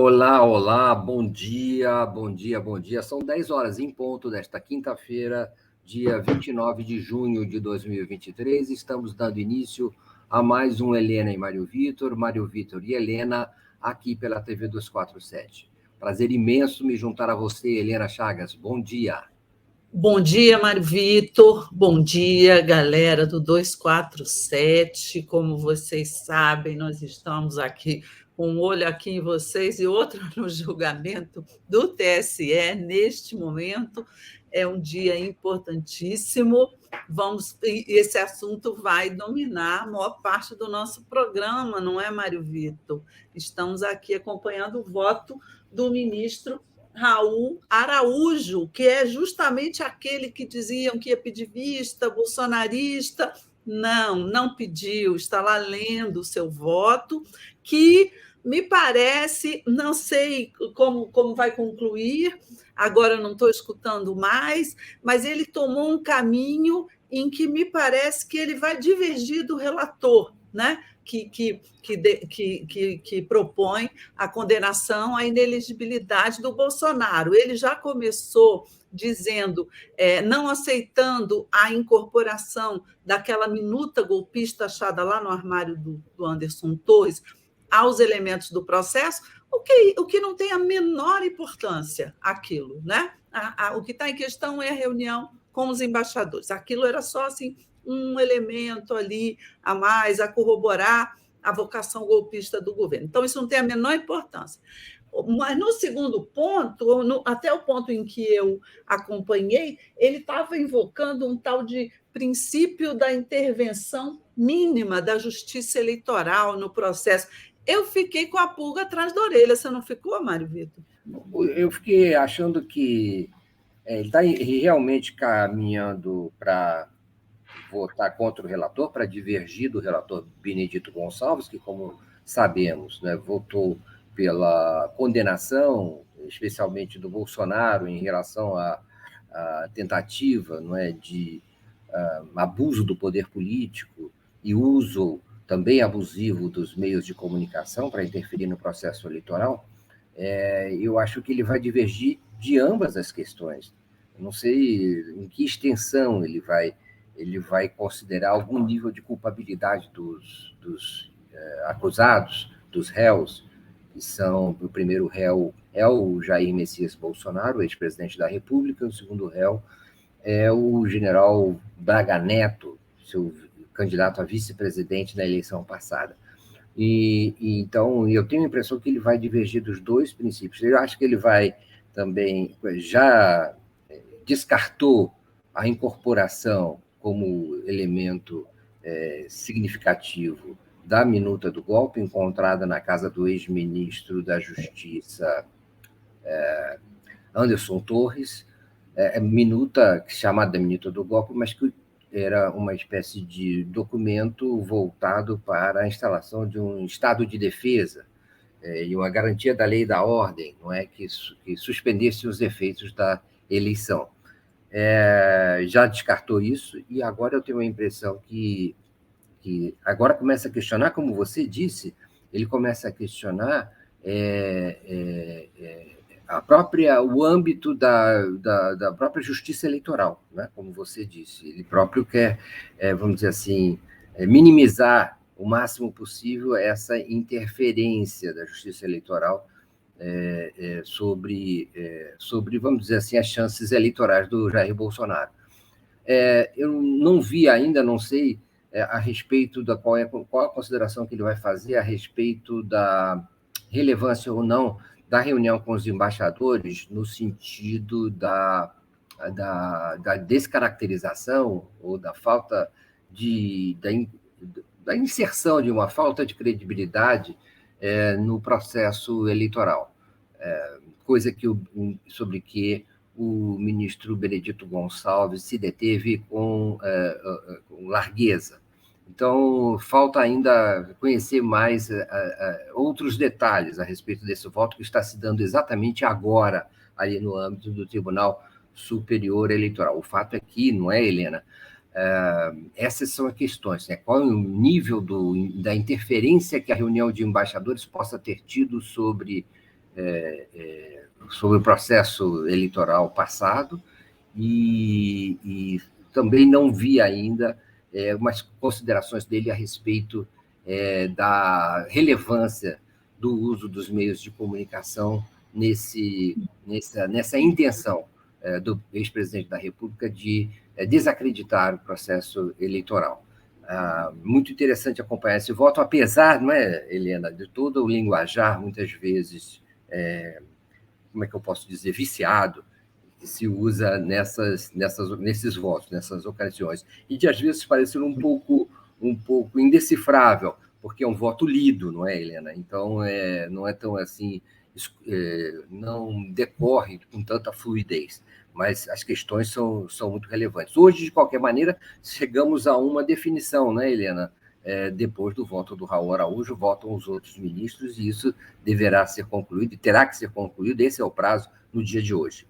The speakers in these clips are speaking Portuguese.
Olá, olá, bom dia, bom dia, bom dia. São 10 horas em ponto desta quinta-feira, dia 29 de junho de 2023. Estamos dando início a mais um Helena e Mário Vitor e Helena, aqui pela TV 247. Prazer imenso me juntar a você, Helena Chagas. Bom dia. Bom dia, Mário Vitor. Bom dia, galera do 247. Como vocês sabem, nós estamos aqui com um olho aqui em vocês e outro no julgamento do TSE. Neste momento, é um dia importantíssimo. Esse assunto vai dominar a maior parte do nosso programa, não é, Mário Vitor? Estamos aqui acompanhando o voto do ministro Raul Araújo, que é justamente aquele que diziam que ia pedir vista, bolsonarista. Não pediu, está lá lendo o seu voto, que me parece, não sei como vai concluir, agora não estou escutando mais, mas ele tomou um caminho em que me parece que ele vai divergir do relator, né? Que propõe a condenação à inelegibilidade do Bolsonaro. Ele já começou dizendo, não aceitando a incorporação daquela minuta golpista achada lá no armário do Anderson Torres aos elementos do processo, o que não tem a menor importância, aquilo, né? O que está em questão é a reunião com os embaixadores. Aquilo era só assim um elemento ali a mais, a corroborar a vocação golpista do governo. Então, isso não tem a menor importância. Mas, no segundo ponto, até o ponto em que eu acompanhei, ele estava invocando um tal de princípio da intervenção mínima da justiça eleitoral no processo. Eu fiquei com a pulga atrás da orelha. Você não ficou, Mário Vitor? Eu fiquei achando que ele está realmente caminhando para votar contra o relator, para divergir do relator Benedito Gonçalves, que, como sabemos, né, votou pela condenação, especialmente do Bolsonaro, em relação à tentativa, não é, de abuso do poder político e uso também abusivo dos meios de comunicação para interferir no processo eleitoral. Eu acho que ele vai divergir de ambas as questões. Eu não sei em que extensão ele vai considerar algum nível de culpabilidade dos acusados, dos réus, que são, o primeiro réu é o Jair Messias Bolsonaro, ex-presidente da República, o segundo réu é o general Braga Neto, seu candidato a vice-presidente na eleição passada. Então, eu tenho a impressão que ele vai divergir dos dois princípios. Eu acho que ele vai também, já descartou a incorporação como elemento significativo da minuta do golpe encontrada na casa do ex-ministro da Justiça, Anderson Torres, minuta chamada minuta do golpe, mas que era uma espécie de documento voltado para a instalação de um estado de defesa e uma garantia da lei e da ordem, não é, que suspendesse os efeitos da eleição. Já descartou isso e agora eu tenho a impressão que agora começa a questionar, como você disse, ele começa a questionar o âmbito da própria justiça eleitoral, né? Como você disse. Ele próprio quer, vamos dizer assim, minimizar o máximo possível essa interferência da justiça eleitoral sobre, vamos dizer assim, as chances eleitorais do Jair Bolsonaro. Eu não vi ainda, não sei a respeito da qual a consideração que ele vai fazer a respeito da relevância ou não da reunião com os embaixadores no sentido da descaracterização ou da falta da inserção de uma falta de credibilidade no processo eleitoral, coisa sobre que o ministro Benedito Gonçalves se deteve com largueza. Então, falta ainda conhecer mais outros detalhes a respeito desse voto que está se dando exatamente agora, ali no âmbito do Tribunal Superior Eleitoral. O fato é que, não é, Helena? Essas são as questões, né? Qual é o nível da interferência que a reunião de embaixadores possa ter tido sobre sobre o processo eleitoral passado e também não vi ainda umas considerações dele a respeito da relevância do uso dos meios de comunicação nessa intenção do ex-presidente da República de desacreditar o processo eleitoral. Muito interessante acompanhar esse voto, apesar, não é, Helena, de todo o linguajar, muitas vezes, como é que eu posso dizer, viciado, que se usa nesses votos, nessas ocasiões, e de, às vezes, parecer um pouco indecifrável, porque é um voto lido, não é, Helena? Então, não é tão assim, não decorre com tanta fluidez, mas as questões são muito relevantes. Hoje, de qualquer maneira, chegamos a uma definição, né, Helena? Depois do voto do Raul Araújo, votam os outros ministros, e isso deverá ser concluído, e terá que ser concluído, esse é o prazo, no dia de hoje.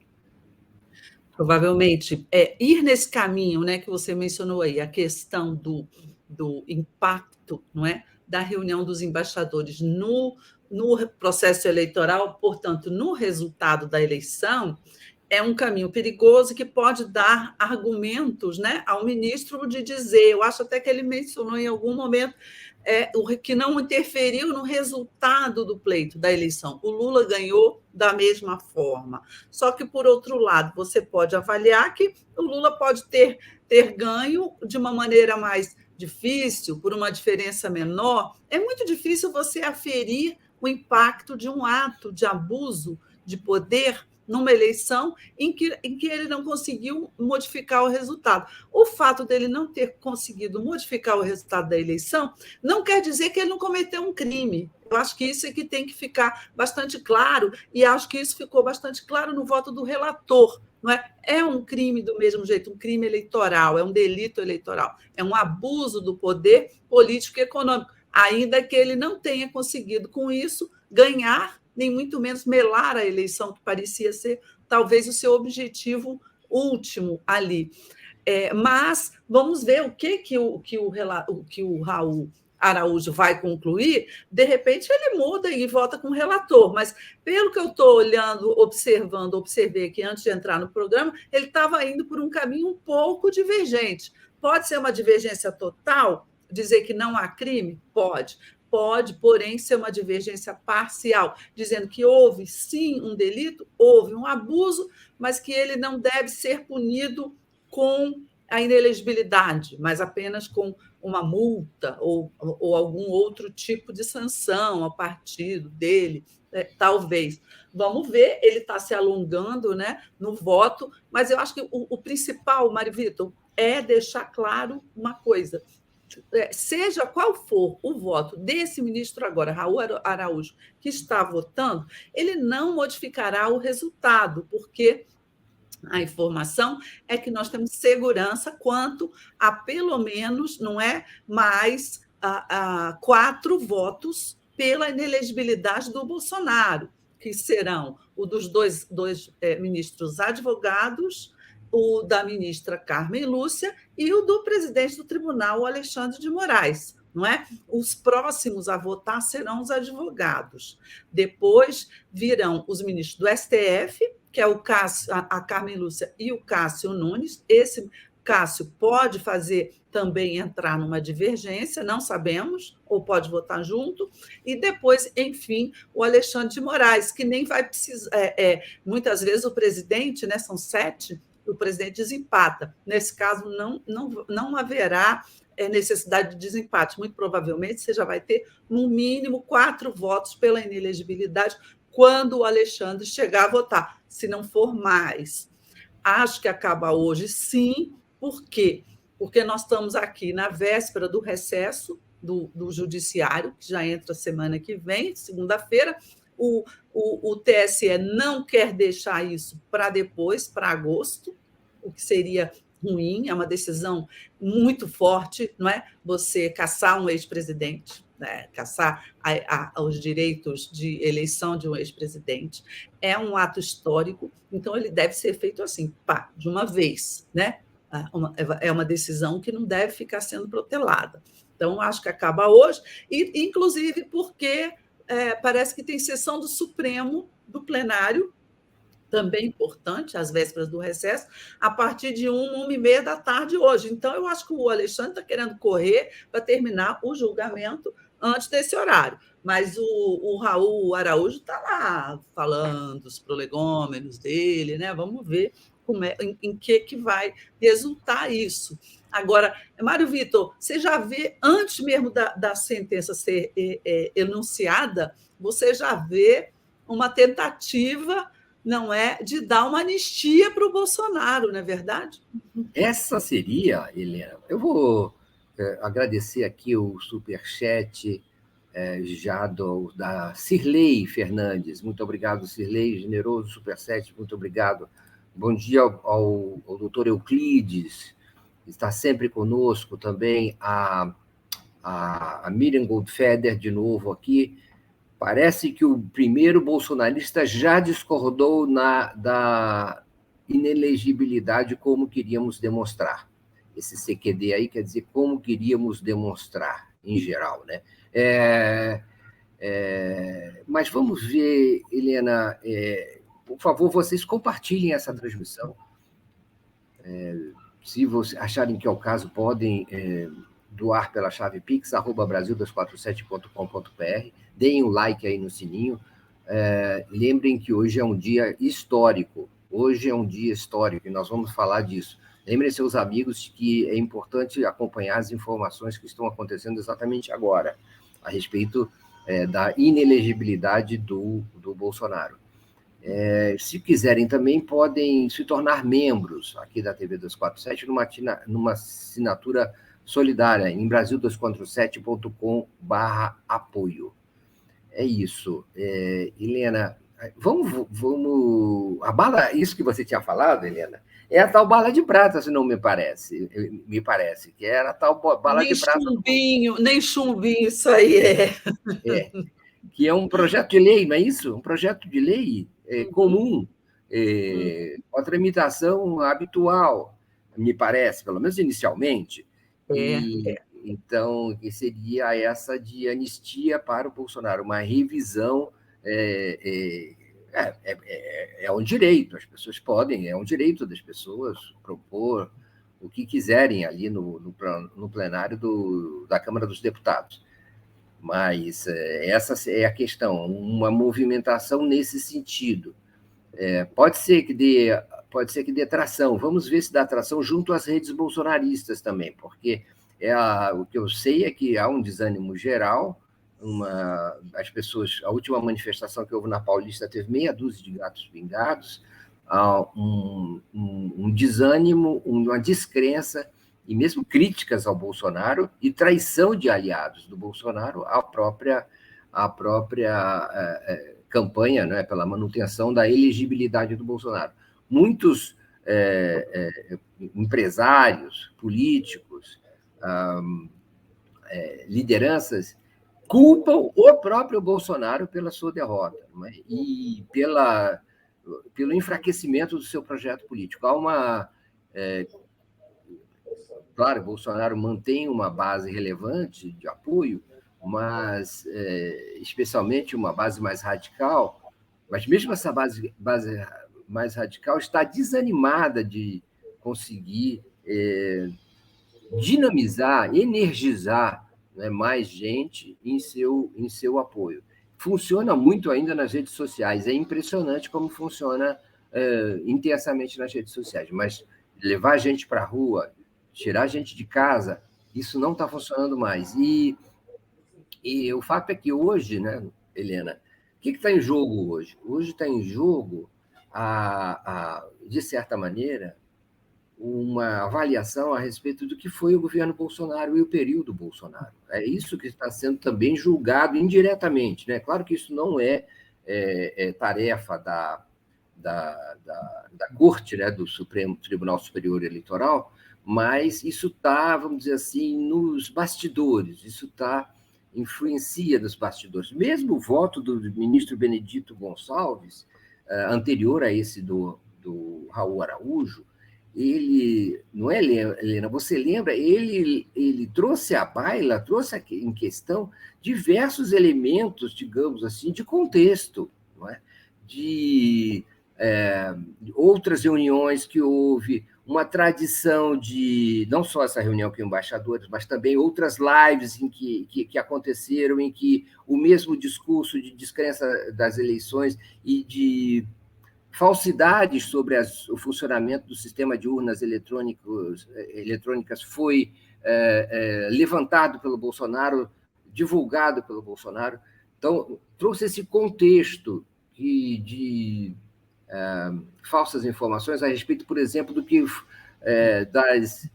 Provavelmente, ir nesse caminho, né, que você mencionou aí, a questão do impacto, não é, da reunião dos embaixadores no processo eleitoral, portanto, no resultado da eleição, é um caminho perigoso que pode dar argumentos, né, ao ministro de dizer, eu acho até que ele mencionou em algum momento, que não interferiu no resultado do pleito da eleição. O Lula ganhou da mesma forma. Só que, por outro lado, você pode avaliar que o Lula pode ter ganho de uma maneira mais difícil, por uma diferença menor. É muito difícil você aferir o impacto de um ato de abuso de poder numa eleição em que ele não conseguiu modificar o resultado. O fato dele não ter conseguido modificar o resultado da eleição não quer dizer que ele não cometeu um crime. Eu acho que isso é que tem que ficar bastante claro, e acho que isso ficou bastante claro no voto do relator. Não é? É um crime do mesmo jeito, um crime eleitoral, é um delito eleitoral, é um abuso do poder político e econômico, ainda que ele não tenha conseguido, com isso, ganhar, nem muito menos melar a eleição, que parecia ser talvez o seu objetivo último ali. Mas vamos ver o que o Raul Araújo vai concluir. De repente, ele muda e vota com o relator, mas pelo que eu estou olhando, observei aqui antes de entrar no programa, ele estava indo por um caminho um pouco divergente. Pode ser uma divergência total, dizer que não há crime? Pode, porém, ser uma divergência parcial, dizendo que houve, sim, um delito, houve um abuso, mas que ele não deve ser punido com a inelegibilidade, mas apenas com uma multa ou algum outro tipo de sanção ao partido dele, talvez. Vamos ver, ele está se alongando, né, no voto, mas eu acho que o principal, Mário Vitor, é deixar claro uma coisa. Seja qual for o voto desse ministro agora, Raul Araújo, que está votando, ele não modificará o resultado, porque a informação é que nós temos segurança quanto a, pelo menos, não é mais 4 votos pela inelegibilidade do Bolsonaro, que serão o dos dois ministros advogados, o da ministra Carmen Lúcia e o do presidente do tribunal, Alexandre de Moraes. Não é? Os próximos a votar serão os advogados. Depois virão os ministros do STF, que é o Cássio, a Carmen Lúcia e o Cássio Nunes. Esse Cássio pode fazer também entrar numa divergência, não sabemos, ou pode votar junto, e depois, enfim, o Alexandre de Moraes, que nem vai precisar. Muitas vezes o presidente, né, são 7, o presidente desempata. Nesse caso, não haverá necessidade de desempate. Muito provavelmente você já vai ter, no mínimo, 4 votos pela inelegibilidade quando o Alexandre chegar a votar, se não for mais. Acho que acaba hoje, sim. Por quê? Porque nós estamos aqui na véspera do recesso do Judiciário, que já entra semana que vem, segunda-feira. O TSE não quer deixar isso para depois, para agosto, o que seria ruim, é uma decisão muito forte, não é? Você caçar um ex-presidente, né? Caçar os direitos de eleição de um ex-presidente, é um ato histórico, então ele deve ser feito assim, pá, de uma vez, né? É uma decisão que não deve ficar sendo protelada. Então, acho que acaba hoje, e inclusive porque parece que tem sessão do Supremo do plenário, também importante, às vésperas do recesso, a partir de 1h da tarde hoje. Então, eu acho que o Alexandre está querendo correr para terminar o julgamento antes desse horário. Mas o Raul Araújo está lá falando os prolegômenos dele, né? Vamos ver em que vai resultar isso. Agora, Mário Vitor, você já vê, antes mesmo da sentença ser enunciada, você já vê uma tentativa, não é, de dar uma anistia para o Bolsonaro, não é verdade? Essa seria, Helena, eu vou agradecer aqui o superchat já da Cirlei Fernandes. Muito obrigado, Cirlei, generoso superchat, muito obrigado. Bom dia ao doutor Euclides, está sempre conosco também, a Miriam Goldfeder, de novo aqui. Parece que o primeiro bolsonarista já discordou da inelegibilidade como queríamos demonstrar. Esse CQD aí quer dizer como queríamos demonstrar, em geral, né? Mas vamos ver, Helena, por favor, vocês compartilhem essa transmissão. Se vocês acharem que é o caso, podem doar pela chave pix@brasil247.com.br, deem um like aí no sininho. Lembrem que hoje é um dia histórico. Hoje é um dia histórico e nós vamos falar disso. Lembrem seus amigos que é importante acompanhar as informações que estão acontecendo exatamente agora, a respeito da inelegibilidade do Bolsonaro. Se quiserem também, podem se tornar membros aqui da TV 247 numa assinatura solidária em brasil247.com/apoio. É isso. Helena, vamos... A bala, isso que você tinha falado, Helena, é a tal bala de prata, se não me parece, que era a tal bala nem de prata. Nem chumbinho, isso aí que é um projeto de lei, não é isso? Um projeto de lei comum, com a tramitação habitual, me parece, pelo menos inicialmente. Então, que seria essa de anistia para o Bolsonaro, uma revisão. É um direito, as pessoas podem, é um direito das pessoas propor o que quiserem ali no plenário da Câmara dos Deputados. Mas essa é a questão, uma movimentação nesse sentido. Pode ser que dê tração, vamos ver se dá tração junto às redes bolsonaristas também, porque o que eu sei é que há um desânimo geral, as pessoas, a última manifestação que houve na Paulista teve meia dúzia de gatos pingados, há um desânimo, uma descrença, e mesmo críticas ao Bolsonaro e traição de aliados do Bolsonaro à própria campanha, né, pela manutenção da elegibilidade do Bolsonaro. Muitos empresários, políticos, lideranças culpam o próprio Bolsonaro pela sua derrota, né, e pelo enfraquecimento do seu projeto político. Claro, Bolsonaro mantém uma base relevante de apoio, mas especialmente uma base mais radical, mas mesmo essa base mais radical está desanimada de conseguir dinamizar, energizar, né, mais gente em seu apoio. Funciona muito ainda nas redes sociais, é impressionante como funciona intensamente nas redes sociais, mas levar a gente para a rua, tirar a gente de casa, isso não está funcionando mais. E o fato é que hoje, né, Helena, o que está em jogo hoje? Hoje está em jogo, de certa maneira, uma avaliação a respeito do que foi o governo Bolsonaro e o período Bolsonaro. É isso que está sendo também julgado indiretamente, né? Claro que isso não é tarefa da Corte, né, do Supremo Tribunal Superior Eleitoral, mas isso está, vamos dizer assim, nos bastidores, isso influencia nos bastidores. Mesmo o voto do ministro Benedito Gonçalves, anterior a esse do Raul Araújo, ele, não é, Helena, você lembra, ele trouxe à baila, trouxe em questão diversos elementos, digamos assim, de contexto, não é? de outras reuniões que houve, uma tradição de, não só essa reunião com embaixadores, mas também outras lives que aconteceram, em que o mesmo discurso de descrença das eleições e de falsidades sobre o funcionamento do sistema de urnas eletrônicas foi levantado pelo Bolsonaro, divulgado pelo Bolsonaro. Então, trouxe esse contexto de falsas informações a respeito, por exemplo, do que das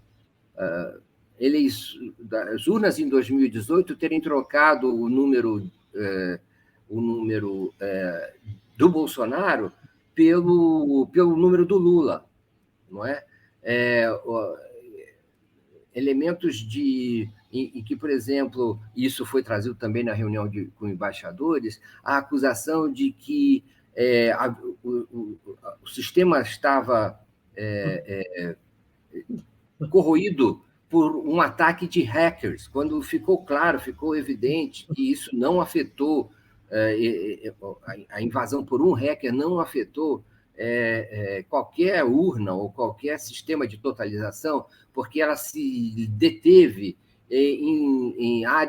urnas em 2018 terem trocado o número do Bolsonaro pelo número do Lula, não é? Elementos em que, por exemplo, isso foi trazido também na reunião com embaixadores, a acusação de que o sistema estava corroído por um ataque de hackers, quando ficou claro, ficou evidente que isso não afetou, a invasão por um hacker não afetou qualquer urna ou qualquer sistema de totalização, porque ela se deteve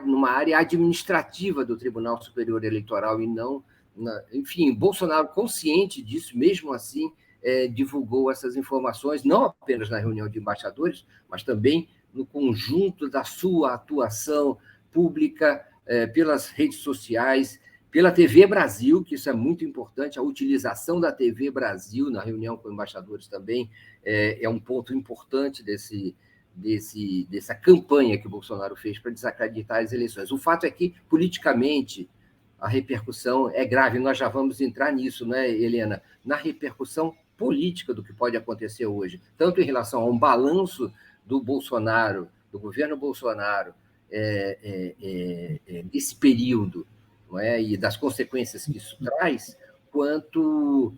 numa área administrativa do Tribunal Superior Eleitoral e não... Enfim, Bolsonaro, consciente disso, mesmo assim, divulgou essas informações, não apenas na reunião de embaixadores, mas também no conjunto da sua atuação pública, pelas redes sociais, pela TV Brasil, que isso é muito importante, a utilização da TV Brasil na reunião com embaixadores também é um ponto importante dessa campanha que o Bolsonaro fez para desacreditar as eleições. O fato é que, politicamente, a repercussão é grave, nós já vamos entrar nisso, né, Helena? Na repercussão política do que pode acontecer hoje, tanto em relação a um balanço do Bolsonaro, do governo Bolsonaro, nesse período, não é? E das consequências que isso traz, quanto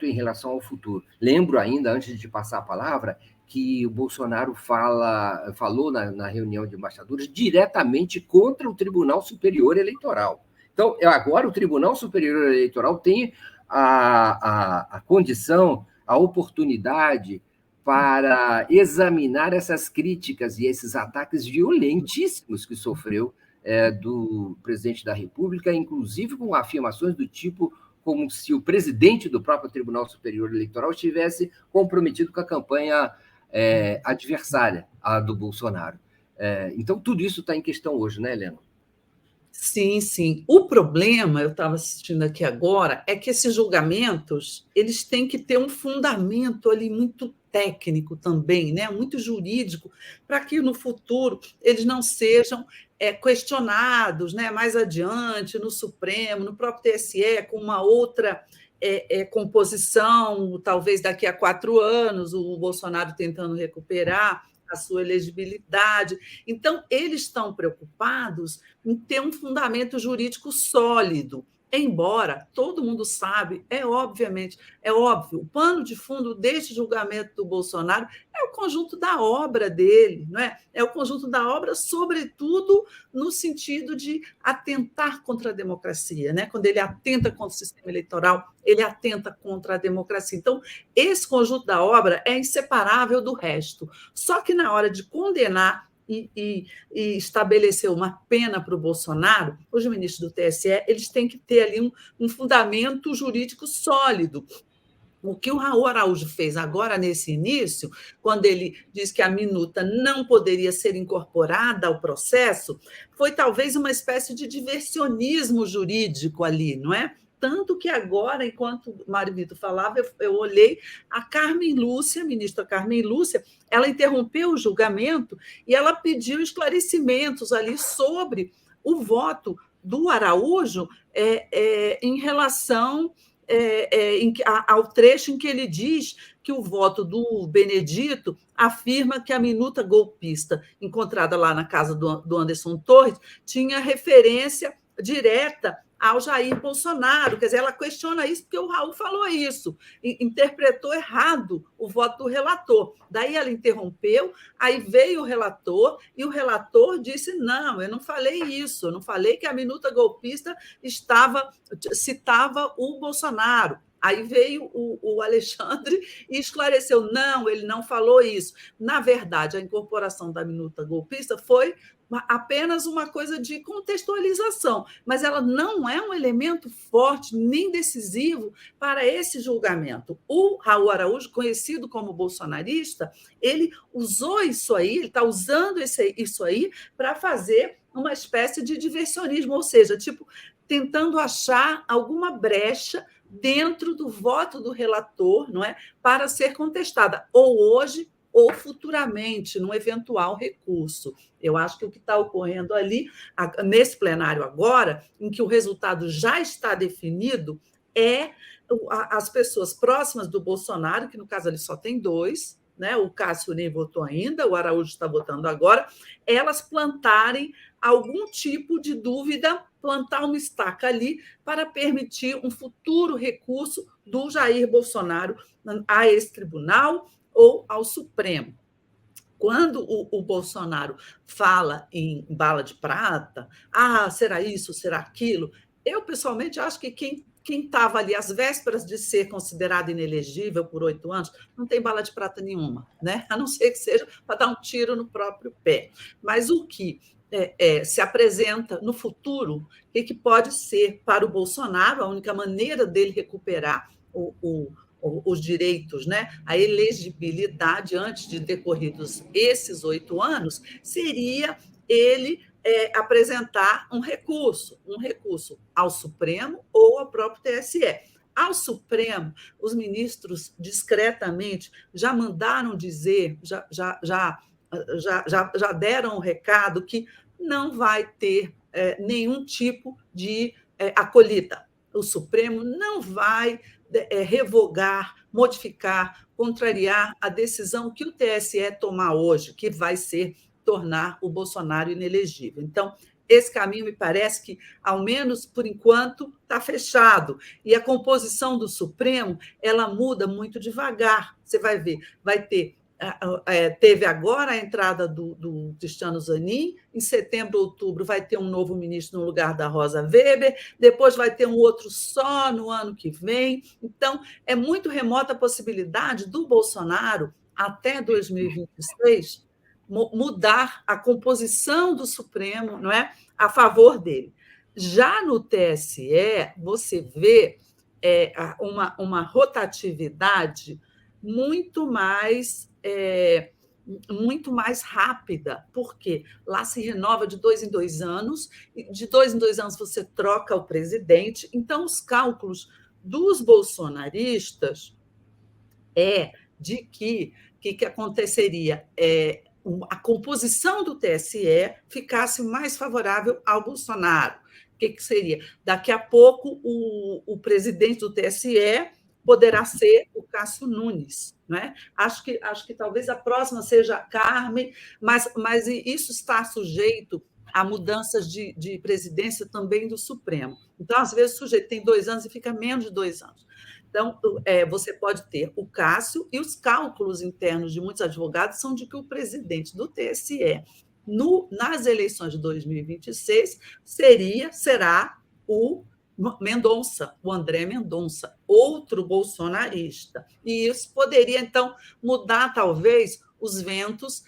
em relação ao futuro. Lembro ainda, antes de passar a palavra, que o Bolsonaro falou na reunião de embaixadores diretamente contra o Tribunal Superior Eleitoral. Então, agora o Tribunal Superior Eleitoral tem a condição, a oportunidade para examinar essas críticas e esses ataques violentíssimos que sofreu do presidente da República, inclusive com afirmações do tipo como se o presidente do próprio Tribunal Superior Eleitoral estivesse comprometido com a campanha adversária à do Bolsonaro. Então, tudo isso está em questão hoje, né, Helena? Sim, sim. O problema, eu estava assistindo aqui agora, é que esses julgamentos eles têm que ter um fundamento ali muito técnico também, né? Muito jurídico, para que no futuro eles não sejam questionados, né? Mais adiante, no Supremo, no próprio TSE, com uma outra composição, talvez daqui a 4 anos, o Bolsonaro tentando recuperar a sua elegibilidade. Então, eles estão preocupados em ter um fundamento jurídico sólido, embora todo mundo sabe, é óbvio, o pano de fundo deste julgamento do Bolsonaro é o conjunto da obra dele, não é? É o conjunto da obra, sobretudo no sentido de atentar contra a democracia, né? Quando ele atenta contra o sistema eleitoral, ele atenta contra a democracia. Então, esse conjunto da obra é inseparável do resto. Só que na hora de condenar e estabelecer uma pena para o Bolsonaro, os ministros do TSE eles têm que ter ali um fundamento jurídico sólido. O que o Raul Araújo fez agora, nesse início, quando ele diz que a minuta não poderia ser incorporada ao processo, foi talvez uma espécie de diversionismo jurídico ali, não é? Tanto que agora, enquanto o Mário Vitor falava, eu olhei a Carmen Lúcia, a ministra Carmen Lúcia, ela interrompeu o julgamento e ela pediu esclarecimentos ali sobre o voto do Araújo em relação ao trecho em que ele diz que o voto do Benedito afirma que a minuta golpista encontrada lá na casa do Anderson Torres tinha referência direta ao Jair Bolsonaro. Quer dizer, ela questiona isso porque o Raul falou isso, interpretou errado o voto do relator. Daí ela interrompeu, aí veio o relator, e o relator disse: não, eu não falei isso, eu não falei que a minuta golpista citava o Bolsonaro. Aí veio o Alexandre e esclareceu: não, ele não falou isso. Na verdade, a incorporação da minuta golpista foi apenas uma coisa de contextualização, mas ela não é um elemento forte nem decisivo para esse julgamento. O Raul Araújo, conhecido como bolsonarista, ele usou isso aí, ele está usando isso aí para fazer uma espécie de diversionismo, ou seja, tipo, tentando achar alguma brecha dentro do voto do relator, não é, para ser contestada, ou hoje ou futuramente, num eventual recurso. Eu acho que o que está ocorrendo ali, nesse plenário agora, em que o resultado já está definido, é as pessoas próximas do Bolsonaro, que no caso ele só tem dois, né? O Cássio nem votou ainda, o Araújo está votando agora, elas plantarem algum tipo de dúvida, plantar uma estaca ali para permitir um futuro recurso do Jair Bolsonaro a esse tribunal ou ao Supremo. Quando o Bolsonaro fala em bala de prata, será isso, será aquilo, eu, pessoalmente, acho que quem estava ali às vésperas de ser considerado inelegível por 8 anos, não tem bala de prata nenhuma, né? A não ser que seja para dar um tiro no próprio pé. Mas o que se apresenta no futuro, o que pode ser para o Bolsonaro, a única maneira dele recuperar os direitos, né, a elegibilidade antes de decorridos esses 8 anos, seria ele apresentar um recurso ao Supremo ou ao próprio TSE. Ao Supremo, os ministros discretamente já mandaram dizer, já deram o recado que não vai ter nenhum tipo de acolhida. O Supremo não vai revogar, modificar, contrariar a decisão que o TSE tomar hoje, que vai ser tornar o Bolsonaro inelegível. Então, esse caminho me parece que, ao menos por enquanto, está fechado. E a composição do Supremo ela muda muito devagar. Você vai ver, vai ter. Teve agora a entrada do Cristiano Zanin, em setembro, outubro, vai ter um novo ministro no lugar da Rosa Weber, depois vai ter um outro só no ano que vem. Então, é muito remota a possibilidade do Bolsonaro, até 2026, mudar a composição do Supremo, não é, a favor dele. Já no TSE, você vê uma rotatividade muito mais rápida, porque lá se renova de 2 em 2 anos, e de 2 em 2 anos você troca o presidente. Então, os cálculos dos bolsonaristas de que aconteceria a composição do TSE ficasse mais favorável ao Bolsonaro. O que seria? Daqui a pouco, o presidente do TSE poderá ser o Cássio Nunes. Né? Acho que talvez a próxima seja a Carmen, mas isso está sujeito a mudanças de presidência também do Supremo. Então, às vezes, o sujeito tem 2 anos e fica menos de 2 anos. Então, você pode ter o Cássio, e os cálculos internos de muitos advogados são de que o presidente do TSE, nas eleições de 2026, será o Mendonça, o André Mendonça, outro bolsonarista. E isso poderia, então, mudar, talvez, os ventos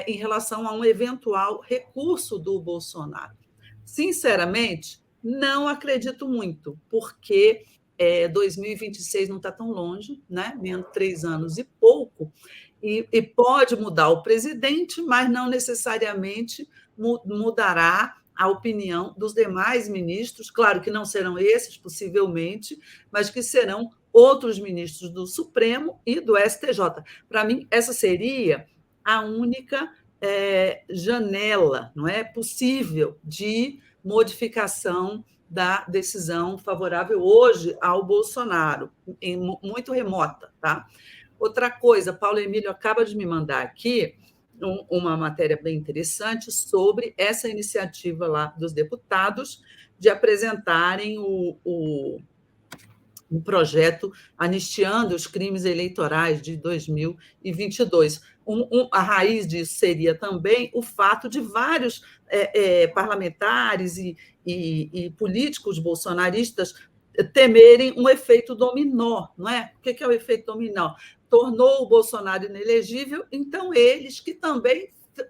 em relação a um eventual recurso do Bolsonaro. Sinceramente, não acredito muito, porque 2026 não está tão longe, né? Menos 3 anos e pouco, e pode mudar o presidente, mas não necessariamente mudará a opinião dos demais ministros, claro que não serão esses, possivelmente, mas que serão outros ministros do Supremo e do STJ. Para mim, essa seria a única janela, não é, possível de modificação da decisão favorável hoje ao Bolsonaro, muito remota. Tá? Outra coisa, Paulo Emílio acaba de me mandar aqui uma matéria bem interessante sobre essa iniciativa lá dos deputados de apresentarem um projeto anistiando os crimes eleitorais de 2022. A raiz disso seria também o fato de vários parlamentares e políticos bolsonaristas temerem um efeito dominó, não é? O que é o efeito dominó? Tornou o Bolsonaro inelegível, então eles que também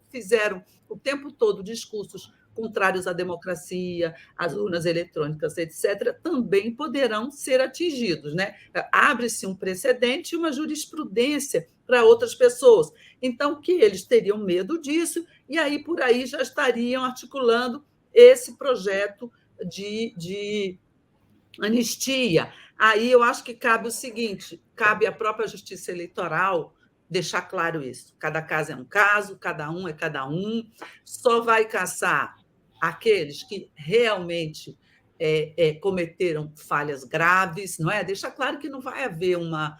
fizeram o tempo todo discursos contrários à democracia, às urnas eletrônicas, etc., também poderão ser atingidos, né? Abre-se um precedente e uma jurisprudência para outras pessoas. Então, que eles teriam medo disso, e aí por aí já estariam articulando esse projeto de anistia. Aí eu acho que cabe o seguinte: cabe à própria Justiça Eleitoral deixar claro isso. Cada caso é um caso, cada um é cada um, só vai caçar aqueles que realmente cometeram falhas graves, não é? Deixa claro que não vai haver uma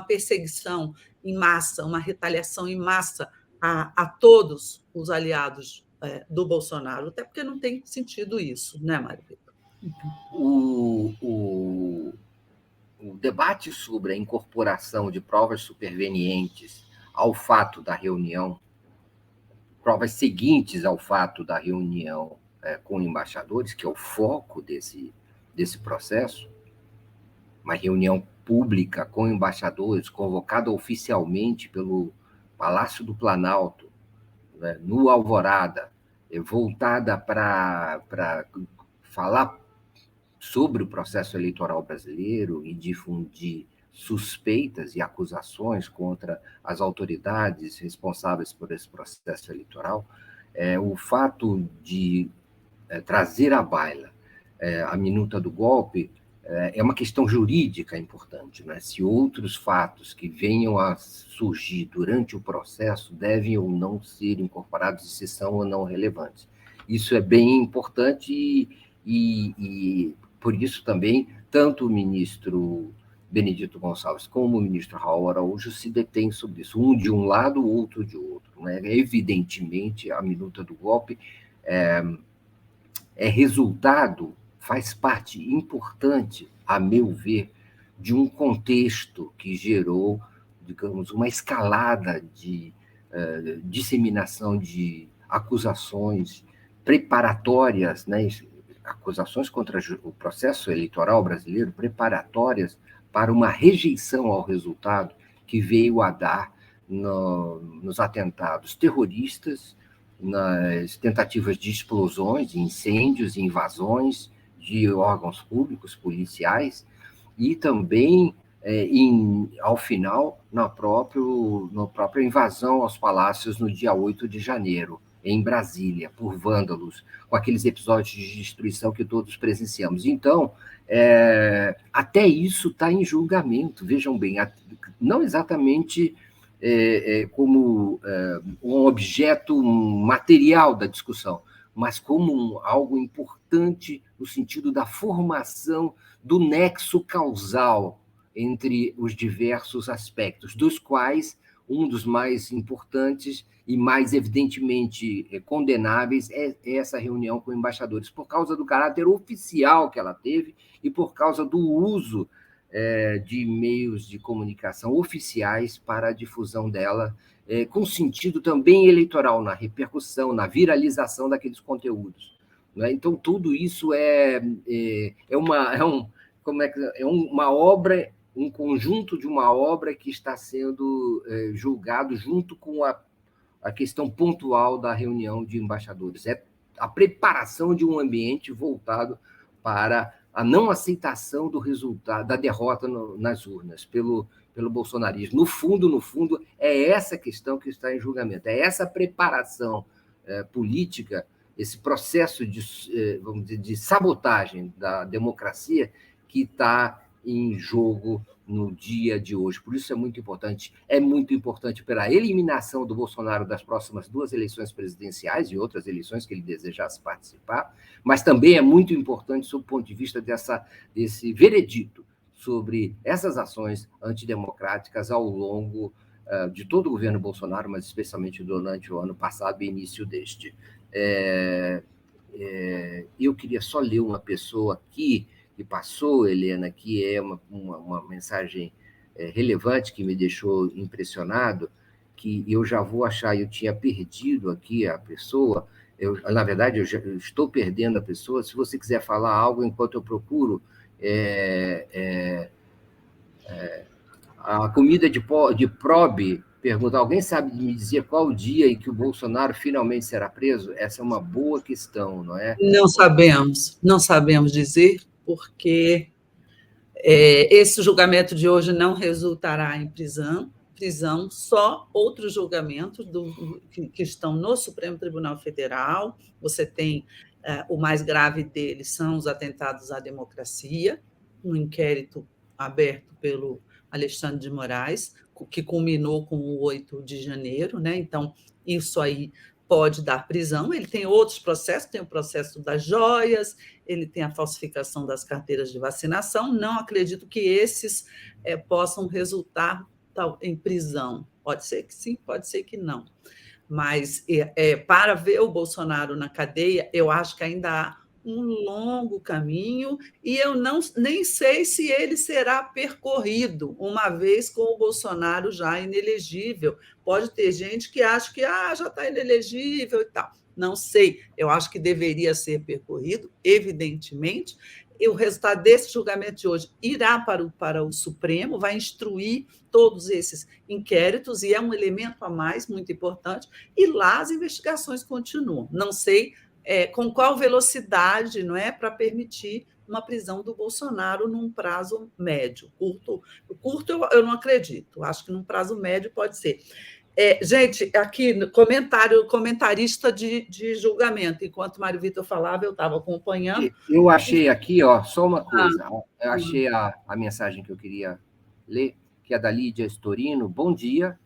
perseguição em massa, uma retaliação em massa a todos os aliados do Bolsonaro, até porque não tem sentido isso, né, Mário Vitor? O debate sobre a incorporação de provas supervenientes ao fato da reunião, provas seguintes ao fato da reunião com embaixadores, que é o foco desse processo, uma reunião pública com embaixadores, convocada oficialmente pelo Palácio do Planalto, né, no Alvorada, voltada para falar sobre o processo eleitoral brasileiro e difundir suspeitas e acusações contra as autoridades responsáveis por esse processo eleitoral, o fato de trazer à baila a minuta do golpe é uma questão jurídica importante, né? Se outros fatos que venham a surgir durante o processo devem ou não ser incorporados, se são ou não relevantes. Isso é bem importante e por isso também, tanto o ministro Benedito Gonçalves como o ministro Raul Araújo se detêm sobre isso, um de um lado, o outro de outro, né? Evidentemente, a minuta do golpe é resultado, faz parte importante, a meu ver, de um contexto que gerou, digamos, uma escalada de disseminação de acusações preparatórias, né, acusações contra o processo eleitoral brasileiro, preparatórias para uma rejeição ao resultado que veio a dar nos atentados terroristas, nas tentativas de explosões, incêndios, invasões de órgãos públicos, policiais, e também, ao final, na própria invasão aos palácios no dia 8 de janeiro, em Brasília, por vândalos, com aqueles episódios de destruição que todos presenciamos. Então, até isso está em julgamento, vejam bem, não exatamente como um objeto material da discussão, mas como algo importante no sentido da formação do nexo causal entre os diversos aspectos, dos quais um dos mais importantes e mais evidentemente condenáveis é essa reunião com embaixadores, por causa do caráter oficial que ela teve e por causa do uso de meios de comunicação oficiais para a difusão dela, com sentido também eleitoral, na repercussão, na viralização daqueles conteúdos. Né? Então, tudo isso é uma obra, um conjunto de uma obra que está sendo julgado junto com a questão pontual da reunião de embaixadores. É a preparação de um ambiente voltado para a não aceitação do resultado, da derrota nas urnas pelo bolsonarismo. No fundo, é essa questão que está em julgamento, é essa preparação política, esse processo vamos dizer, de sabotagem da democracia que está em jogo no dia de hoje. Por isso é muito importante pela eliminação do Bolsonaro das próximas 2 eleições presidenciais e outras eleições que ele desejasse participar, mas também é muito importante sob o ponto de vista desse veredito sobre essas ações antidemocráticas ao longo de todo o governo Bolsonaro, mas especialmente durante o ano passado e início deste. eu queria só ler uma pessoa aqui que passou, Helena, que é uma mensagem relevante que me deixou impressionado, que eu já vou achar, eu tinha perdido aqui a pessoa, na verdade, eu estou perdendo a pessoa. Se você quiser falar algo enquanto eu procuro, a comida de Probe pergunta: alguém sabe me dizer qual o dia em que o Bolsonaro finalmente será preso? Essa é uma boa questão, não é? Não sabemos dizer, porque esse julgamento de hoje não resultará em prisão, só outros julgamentos que estão no Supremo Tribunal Federal. Você tem o mais grave deles são os atentados à democracia, um inquérito aberto pelo Alexandre de Moraes, que culminou com o 8 de janeiro, né? Então, isso aí pode dar prisão. Ele tem outros processos, tem o processo das joias, ele tem a falsificação das carteiras de vacinação. Não acredito que esses possam resultar em prisão. Pode ser que sim, pode ser que não. Mas para ver o Bolsonaro na cadeia, eu acho que ainda há um longo caminho, e eu nem sei se ele será percorrido, uma vez com o Bolsonaro já inelegível. Pode ter gente que acha que já está inelegível e tal. Não sei, eu acho que deveria ser percorrido, evidentemente, e o resultado desse julgamento de hoje irá para o Supremo, vai instruir todos esses inquéritos, e é um elemento a mais muito importante, e lá as investigações continuam. Não sei com qual velocidade, não é, para permitir uma prisão do Bolsonaro num prazo médio. Curto eu não acredito, acho que num prazo médio pode ser. Gente, aqui, comentarista de julgamento, enquanto o Mário Vitor falava, eu estava acompanhando. Eu achei aqui, só uma coisa, eu achei a mensagem que eu queria ler, que é da Lídia Storino. Bom dia.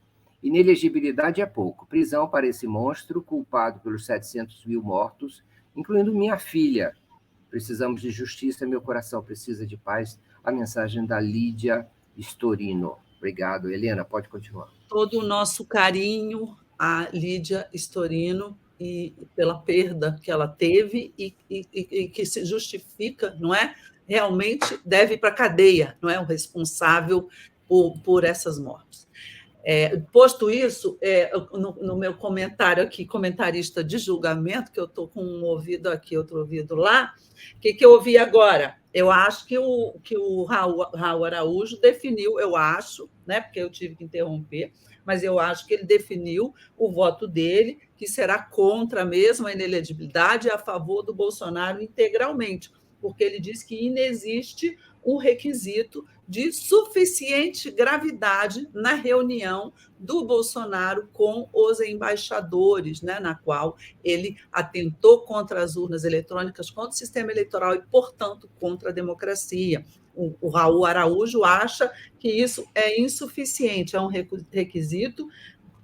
Inelegibilidade é pouco. Prisão para esse monstro, culpado pelos 700 mil mortos, incluindo minha filha. Precisamos de justiça, meu coração precisa de paz. A mensagem da Lídia Storino. Obrigado, Helena, pode continuar. Todo o nosso carinho à Lídia Storino e pela perda que ela teve e que se justifica, não é? Realmente deve ir para a cadeia, não é? O responsável por essas mortes. Posto isso, no meu comentário aqui, comentarista de julgamento, que eu estou com um ouvido aqui, outro ouvido lá, o que eu ouvi agora? Eu acho que o Raul Araújo definiu, eu acho, né, porque eu tive que interromper, mas eu acho que ele definiu o voto dele, que será contra mesmo a inelegibilidade e a favor do Bolsonaro integralmente, porque ele diz que inexiste um requisito de suficiente gravidade na reunião do Bolsonaro com os embaixadores, né, na qual ele atentou contra as urnas eletrônicas, contra o sistema eleitoral e, portanto, contra a democracia. O Raul Araújo acha que isso é insuficiente, é um requisito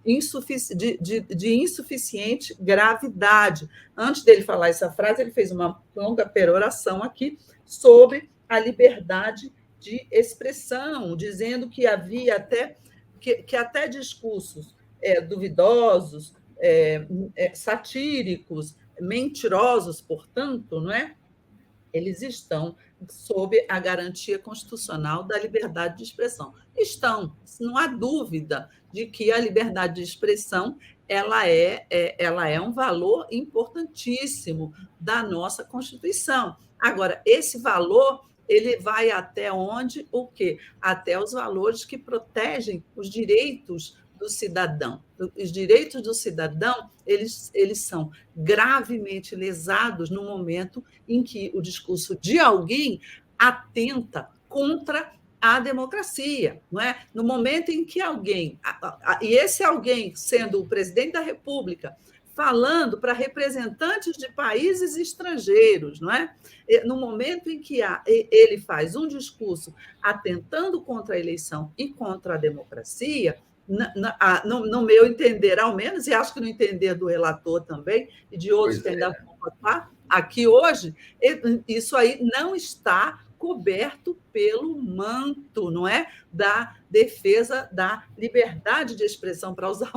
de insuficiente gravidade. Antes dele falar essa frase, ele fez uma longa peroração aqui sobre a liberdade de expressão, dizendo que havia até discursos duvidosos, satíricos, mentirosos, portanto, não é? Eles estão sob a garantia constitucional da liberdade de expressão. Estão, não há dúvida de que a liberdade de expressão ela é um valor importantíssimo da nossa Constituição. Agora, esse valor ele vai até onde? O quê? Até os valores que protegem os direitos do cidadão. Os direitos do cidadão eles são gravemente lesados no momento em que o discurso de alguém atenta contra a democracia, não é? No momento em que alguém, e esse alguém sendo o presidente da República, falando para representantes de países estrangeiros, não é? No momento em que ele faz um discurso atentando contra a eleição e contra a democracia, no meu entender, ao menos, e acho que no entender do relator também, e de outros que ainda vão votar aqui hoje, isso aí não está coberto pelo manto, não é? Da defesa da liberdade de expressão, para usar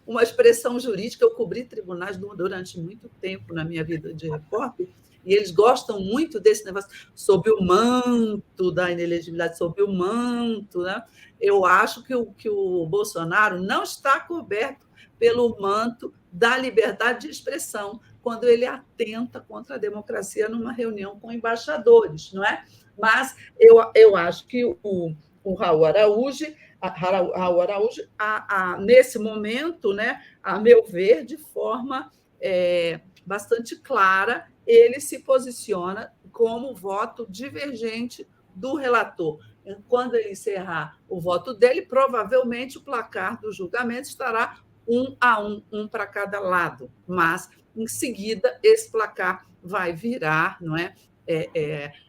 uma expressão jurídica. Eu cobri tribunais durante muito tempo na minha vida de repórter, e eles gostam muito desse negócio, sob o manto da inelegibilidade, sob o manto. Né? Eu acho que o Bolsonaro não está coberto pelo manto da liberdade de expressão, quando ele atenta contra a democracia numa reunião com embaixadores, não é? Mas eu acho que o Raul Araújo, nesse momento, né, a meu ver, de forma bastante clara, ele se posiciona como voto divergente do relator. Quando ele encerrar o voto dele, provavelmente o placar do julgamento estará 1-1, um para cada lado, mas em seguida esse placar vai virar, não é,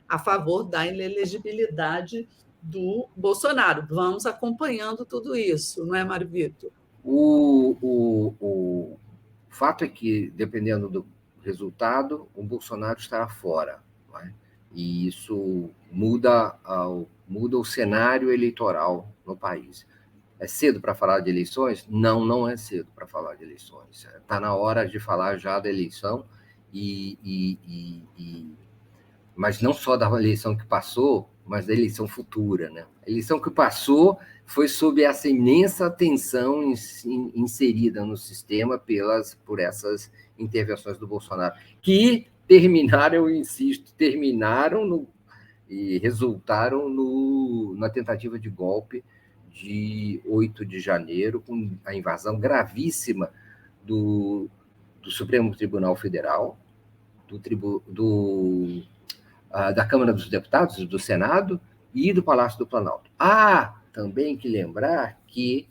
a favor da inelegibilidade do Bolsonaro. Vamos acompanhando tudo isso, não é, Mário Vitor? O fato é que, dependendo do resultado, o Bolsonaro estará fora. Não é? E isso muda o cenário eleitoral no país. É cedo para falar de eleições? Não, não é cedo para falar de eleições. Está na hora de falar já da eleição, mas não só da eleição que passou, mas da eleição futura. Né? A eleição que passou foi sob essa imensa tensão inserida no sistema por essas intervenções do Bolsonaro, que terminaram, eu insisto, e resultaram na tentativa de golpe de 8 de janeiro, com a invasão gravíssima do Supremo Tribunal Federal, da Câmara dos Deputados, do Senado e do Palácio do Planalto. Há também que lembrar que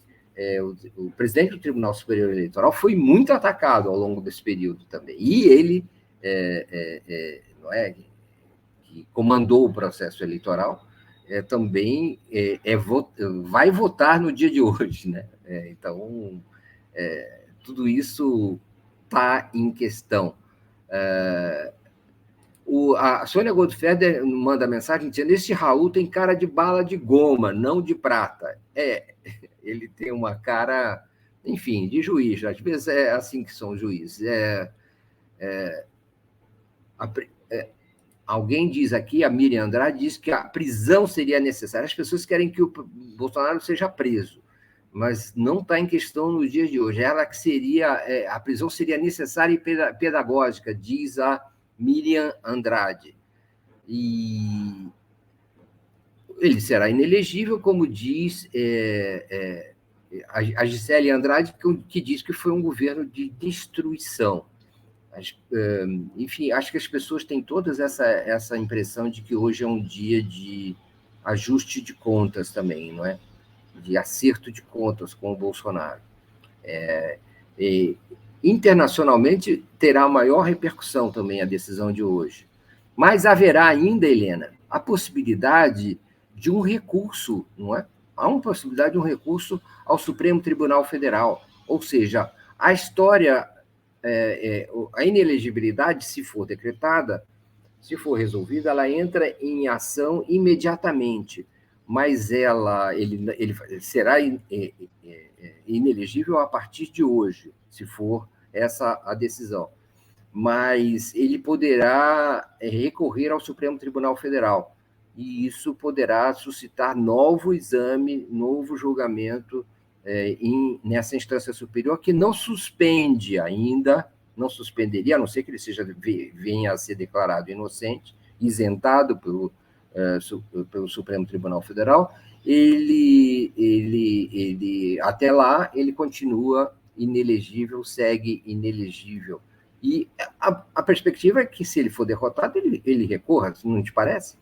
o presidente do Tribunal Superior Eleitoral foi muito atacado ao longo desse período também. E ele, que comandou o processo eleitoral, também vai votar no dia de hoje. Né? Então, tudo isso está em questão. A Sônia Goldfeder manda mensagem dizendo: este Raul tem cara de bala de goma, não de prata. Ele tem uma cara, enfim, de juiz. Às vezes é assim que são juízes. Alguém diz aqui, a Miriam Andrade diz que a prisão seria necessária. As pessoas querem que o Bolsonaro seja preso, mas não está em questão nos dias de hoje. Ela que a prisão seria necessária e pedagógica, diz a Miriam Andrade. E ele será inelegível, como diz a Gisele Andrade, que diz que foi um governo de destruição. Enfim, acho que as pessoas têm todas essa impressão de que hoje é um dia de ajuste de contas também, não é? De acerto de contas com o Bolsonaro. Internacionalmente, terá maior repercussão também a decisão de hoje. Mas haverá ainda, Helena, a possibilidade de um recurso, não é? Há uma possibilidade de um recurso ao Supremo Tribunal Federal. Ou seja, a história, a inelegibilidade, se for decretada, se for resolvida, ela entra em ação imediatamente, mas ele será inelegível a partir de hoje, se for essa a decisão. Mas ele poderá recorrer ao Supremo Tribunal Federal, e isso poderá suscitar novo exame, novo julgamento nessa instância superior, que não suspende ainda, não suspenderia, a não ser que ele venha a ser declarado inocente, isentado pelo Supremo Tribunal Federal. Ele até lá, ele continua inelegível, segue inelegível. E a perspectiva é que, se ele for derrotado, ele recorra, não te parece?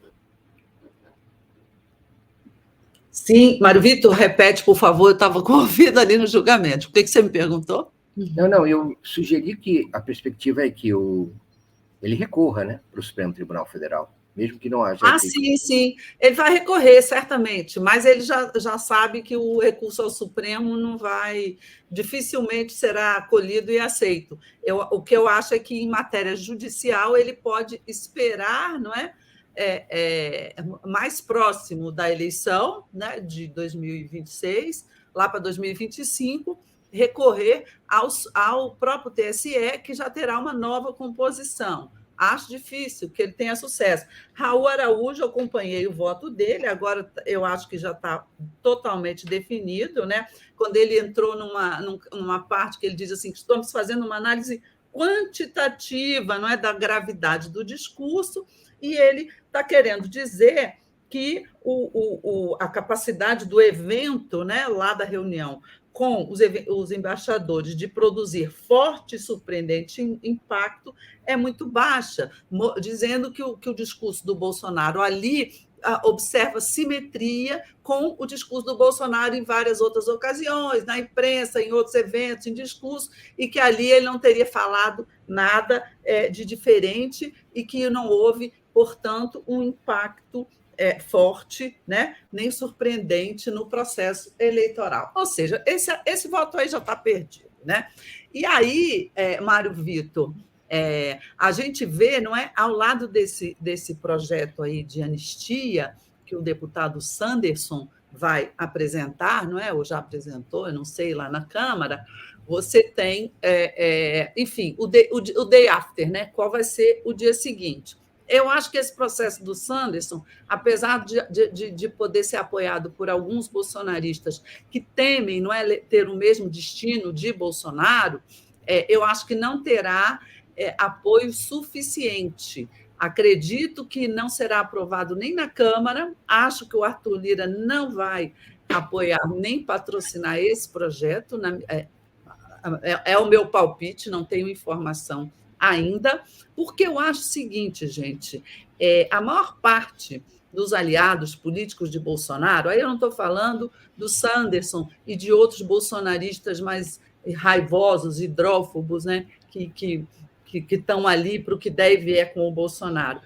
Sim, Mário Vitor, repete, por favor, eu estava com o ouvido ali no julgamento. O que você me perguntou? Não, eu sugeri que a perspectiva é que ele recorra, né, para o Supremo Tribunal Federal, mesmo que não haja... Sim. Ele vai recorrer, certamente, mas ele já sabe que o recurso ao Supremo dificilmente será acolhido e aceito. O que eu acho é que, em matéria judicial, ele pode esperar, não é? mais próximo da eleição, né, de 2026, lá para 2025, recorrer ao próprio TSE, que já terá uma nova composição. Acho difícil que ele tenha sucesso. Raul Araújo, eu acompanhei o voto dele, agora eu acho que já está totalmente definido, né? Quando ele entrou numa parte que ele diz assim, que estamos fazendo uma análise quantitativa, não é, da gravidade do discurso, e ele está querendo dizer que a capacidade do evento, né, lá da reunião, com os embaixadores de produzir forte e surpreendente impacto é muito baixa, dizendo que o discurso do Bolsonaro ali observa simetria com o discurso do Bolsonaro em várias outras ocasiões, na imprensa, em outros eventos, em discurso, e que ali ele não teria falado nada de diferente e que não houve, portanto, um impacto forte, né, nem surpreendente no processo eleitoral. Ou seja, esse voto aí já está perdido, né? E aí, Mário Vitor, a gente vê, não é, ao lado desse projeto aí de anistia que o deputado Sanderson vai apresentar, não é? Ou já apresentou, eu não sei, lá na Câmara, você tem, enfim, o day after, né? Qual vai ser o dia seguinte? Eu acho que esse processo do Sanderson, apesar de poder ser apoiado por alguns bolsonaristas que temem, não é, ter o mesmo destino de Bolsonaro, eu acho que não terá apoio suficiente. Acredito que não será aprovado nem na Câmara, acho que o Arthur Lira não vai apoiar nem patrocinar esse projeto, é o meu palpite, não tenho informação ainda, porque eu acho o seguinte, gente, a maior parte dos aliados políticos de Bolsonaro, aí eu não estou falando do Sanderson e de outros bolsonaristas mais raivosos, hidrófobos, né, que estão ali para o que deve com o Bolsonaro.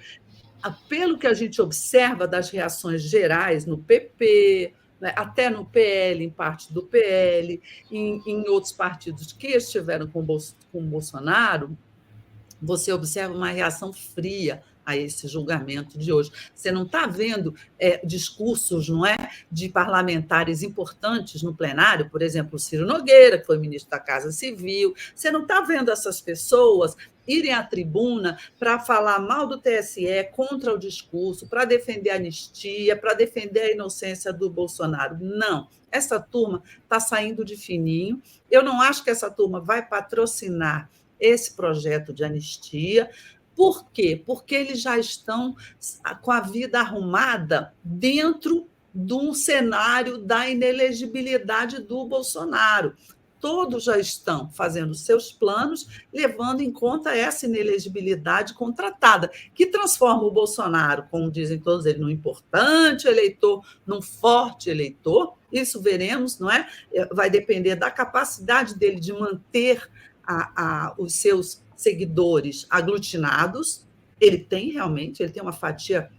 Pelo que a gente observa das reações gerais no PP, até no PL, em parte do PL, em outros partidos que estiveram com o Bolsonaro, você observa uma reação fria a esse julgamento de hoje. Você não está vendo discursos, não é, de parlamentares importantes no plenário, por exemplo, o Ciro Nogueira, que foi ministro da Casa Civil. Você não está vendo essas pessoas irem à tribuna para falar mal do TSE, contra o discurso, para defender a anistia, para defender a inocência do Bolsonaro. Não. Essa turma está saindo de fininho. Eu não acho que essa turma vai patrocinar esse projeto de anistia. Por quê? Porque eles já estão com a vida arrumada dentro de um cenário da inelegibilidade do Bolsonaro. Todos já estão fazendo seus planos, levando em conta essa inelegibilidade contratada, que transforma o Bolsonaro, como dizem todos eles, num importante eleitor, num forte eleitor. Isso veremos, não é? Vai depender da capacidade dele de manter os seus seguidores aglutinados. Ele tem uma fatia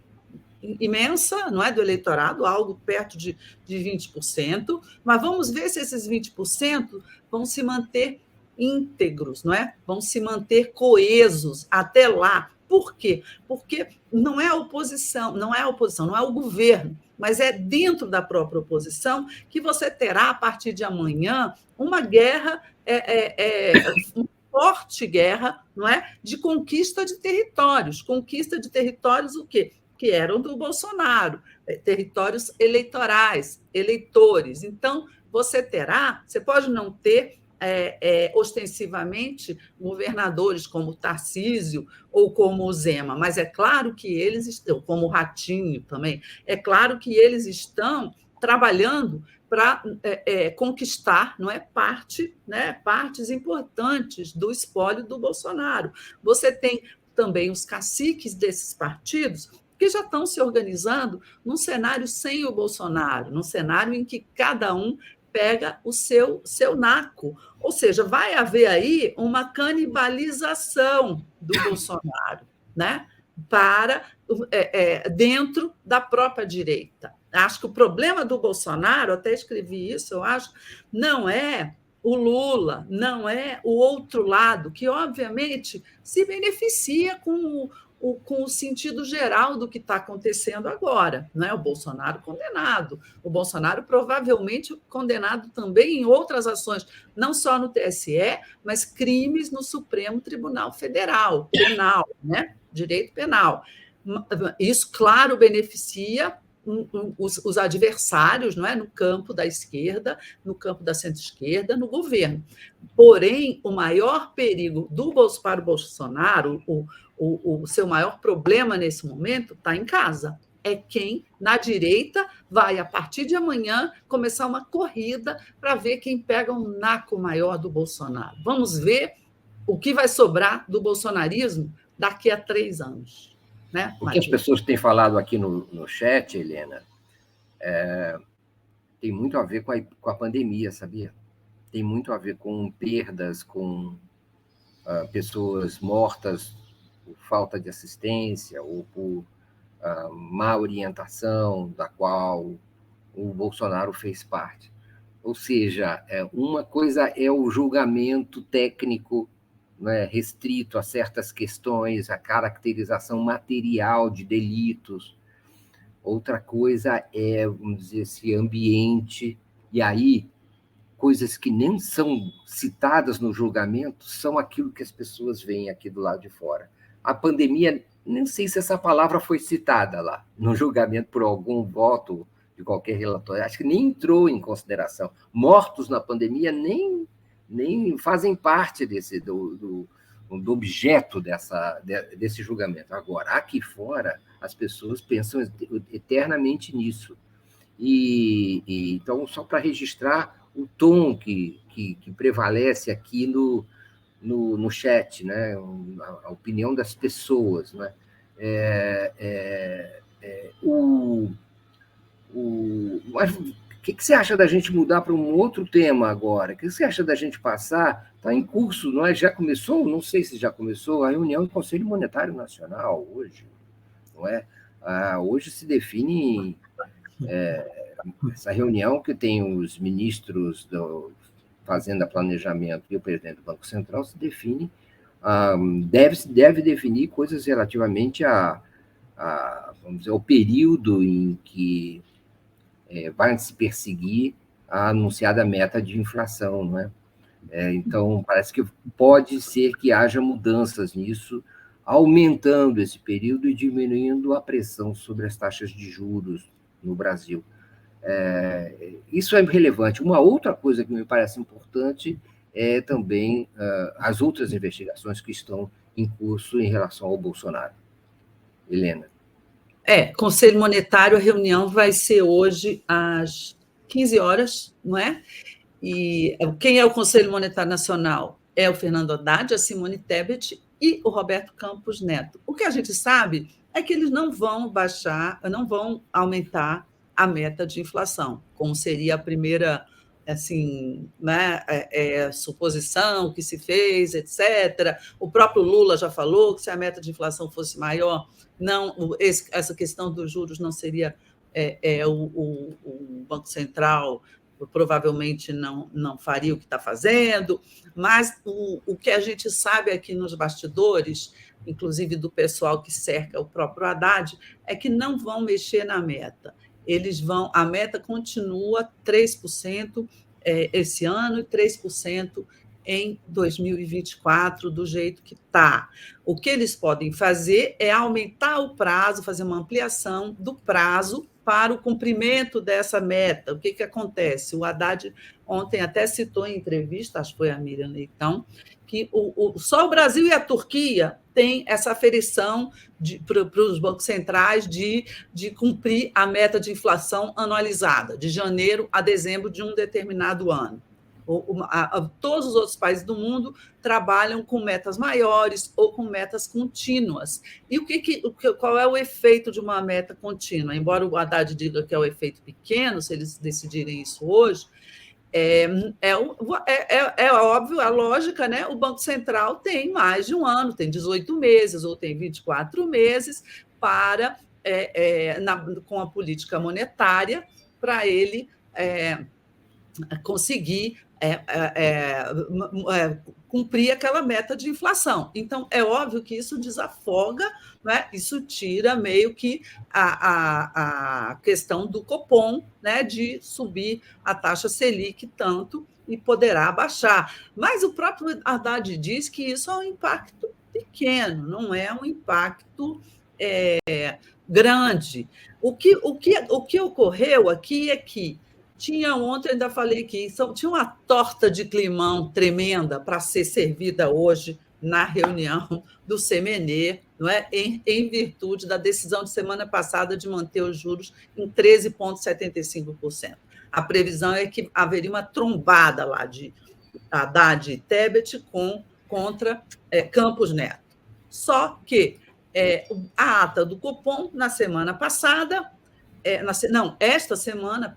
imensa, não é, do eleitorado, algo perto de 20%, mas vamos ver se esses 20% vão se manter íntegros, não é? Vão se manter coesos até lá. Por quê? Porque não é a oposição, não é o governo, mas é dentro da própria oposição que você terá, a partir de amanhã, uma guerra, uma forte guerra, não é, de conquista de territórios. Conquista de territórios o quê? Que eram do Bolsonaro, territórios eleitorais, eleitores. Então, você pode não ter ostensivamente governadores como Tarcísio ou como o Zema, mas é claro que eles estão, como o Ratinho também, é claro que eles estão trabalhando para conquistar, não é, partes importantes do espólio do Bolsonaro. Você tem também os caciques desses partidos que já estão se organizando num cenário sem o Bolsonaro, num cenário em que cada um pega o seu naco. Ou seja, vai haver aí uma canibalização do Bolsonaro, né? Dentro da própria direita. Acho que o problema do Bolsonaro, até escrevi isso, eu acho, não é o Lula, não é o outro lado, que, obviamente, se beneficia com com o sentido geral do que está acontecendo agora. Né? O Bolsonaro condenado, o Bolsonaro provavelmente condenado também em outras ações, não só no TSE, mas crimes no Supremo Tribunal Federal, penal, né? Direito penal. Isso, claro, beneficia os adversários, não é? No campo da esquerda, no campo da centro-esquerda, no governo. Porém, o maior perigo para o Bolsonaro, o seu maior problema nesse momento está em casa. É quem, na direita, vai, a partir de amanhã, começar uma corrida para ver quem pega um naco maior do Bolsonaro. Vamos ver o que vai sobrar do bolsonarismo daqui a 3 anos. Né, o que as pessoas têm falado aqui no chat, Helena, tem muito a ver com a pandemia, sabia? Tem muito a ver com perdas, com pessoas mortas por falta de assistência ou por má orientação, da qual o Bolsonaro fez parte. Ou seja, uma coisa é o julgamento técnico, né, restrito a certas questões, a caracterização material de delitos. Outra coisa é, vamos dizer, esse ambiente, e aí coisas que nem são citadas no julgamento são aquilo que as pessoas veem aqui do lado de fora. A pandemia, nem sei se essa palavra foi citada lá no julgamento por algum voto de qualquer relator, acho que nem entrou em consideração. Mortos na pandemia nem fazem parte do objeto desse julgamento. Agora, aqui fora, as pessoas pensam eternamente nisso. Então, só para registrar o tom que prevalece aqui no chat, né? A opinião das pessoas. Né? Mas o que você acha da gente mudar para um outro tema agora? O que você acha da gente passar? Está em curso, não é? Já começou? Não sei se já começou a reunião do Conselho Monetário Nacional hoje, não é? Hoje se define essa reunião que tem os ministros do Fazenda, Planejamento e o presidente do Banco Central se define, deve definir coisas relativamente vamos dizer, ao período em que vai se perseguir a anunciada meta de inflação, não é? Então, parece que pode ser que haja mudanças nisso, aumentando esse período e diminuindo a pressão sobre as taxas de juros no Brasil. Isso é relevante. Uma outra coisa que me parece importante é também as outras investigações que estão em curso em relação ao Bolsonaro. Helena. Conselho Monetário, a reunião vai ser hoje às 15 horas, não é? E quem é o Conselho Monetário Nacional? É o Fernando Haddad, a Simone Tebet e o Roberto Campos Neto. O que a gente sabe é que eles não vão aumentar a meta de inflação, como seria a primeira assim, né, suposição que se fez, etc. O próprio Lula já falou que se a meta de inflação fosse maior, essa questão dos juros não seria o Banco Central provavelmente não faria o que está fazendo, mas o que a gente sabe aqui nos bastidores, inclusive do pessoal que cerca o próprio Haddad, é que não vão mexer na meta. A meta continua 3% esse ano e 3% em 2024, do jeito que está. O que eles podem fazer é aumentar o prazo, fazer uma ampliação do prazo para o cumprimento dessa meta. O que acontece? O Haddad ontem até citou em entrevista, acho que foi a Miriam Leitão, que só o Brasil e a Turquia têm essa aferição para os bancos centrais de cumprir a meta de inflação anualizada, de janeiro a dezembro de um determinado ano. Todos os outros países do mundo trabalham com metas maiores ou com metas contínuas. E qual é o efeito de uma meta contínua? Embora o Haddad diga que é o efeito pequeno, se eles decidirem isso hoje, óbvio, a lógica, né? O Banco Central tem mais de um ano, tem 18 meses ou tem 24 meses para, com a política monetária, para ele conseguir cumprir aquela meta de inflação. Então, é óbvio que isso desafoga, né? Isso tira meio que a questão do Copom, né? De subir a taxa Selic tanto e poderá baixar. Mas o próprio Haddad diz que isso é um impacto pequeno, não é um impacto grande. O que ocorreu aqui é que tinha ontem, ainda falei que tinha uma torta de climão tremenda para ser servida hoje na reunião do CMNE, não é? Em virtude da decisão de semana passada de manter os juros em 13,75%. A previsão é que haveria uma trombada lá de Haddad e Tebet contra Campos Neto. Só que a ata do Copom, na semana passada, esta semana,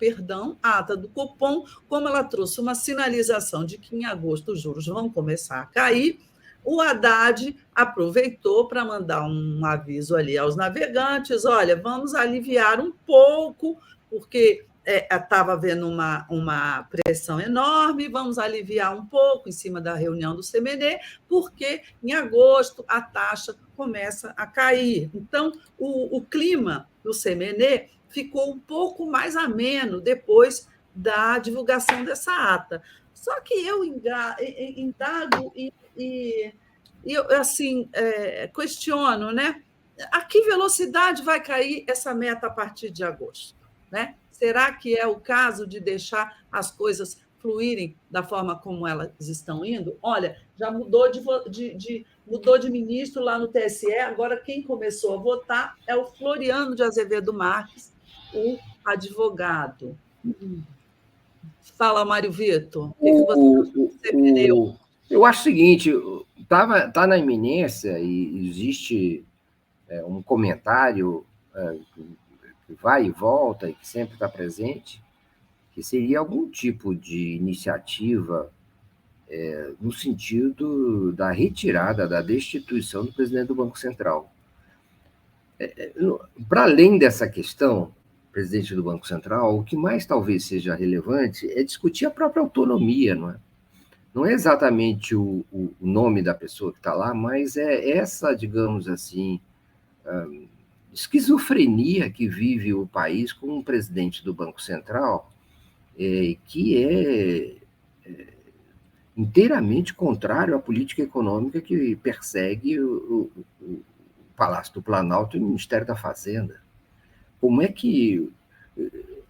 a ata do Copom, como ela trouxe uma sinalização de que em agosto os juros vão começar a cair, o Haddad aproveitou para mandar um aviso ali aos navegantes: olha, vamos aliviar um pouco, porque estava havendo uma pressão enorme, vamos aliviar um pouco em cima da reunião do CMD, porque em agosto a taxa começa a cair. Então, o clima do CMD ficou um pouco mais ameno depois da divulgação dessa ata. Só que eu indago e eu, assim, questiono, né? A que velocidade vai cair essa meta a partir de agosto? Né? Será que é o caso de deixar as coisas fluírem da forma como elas estão indo? Olha, já mudou de ministro lá no TSE, agora quem começou a votar é o Floriano de Azevedo Marques, o advogado. Fala, Mário Vitor, o que você eu acho o seguinte, está na iminência e existe um comentário que vai e volta e que sempre está presente, que seria algum tipo de iniciativa no sentido da retirada, da destituição do presidente do Banco Central. Para além dessa questão, presidente do Banco Central, o que mais talvez seja relevante é discutir a própria autonomia, não é? Não é exatamente o nome da pessoa que está lá, mas é essa, digamos assim, esquizofrenia que vive o país com um presidente do Banco Central que é inteiramente contrário à política econômica que persegue o Palácio do Planalto e o Ministério da Fazenda. Como é que...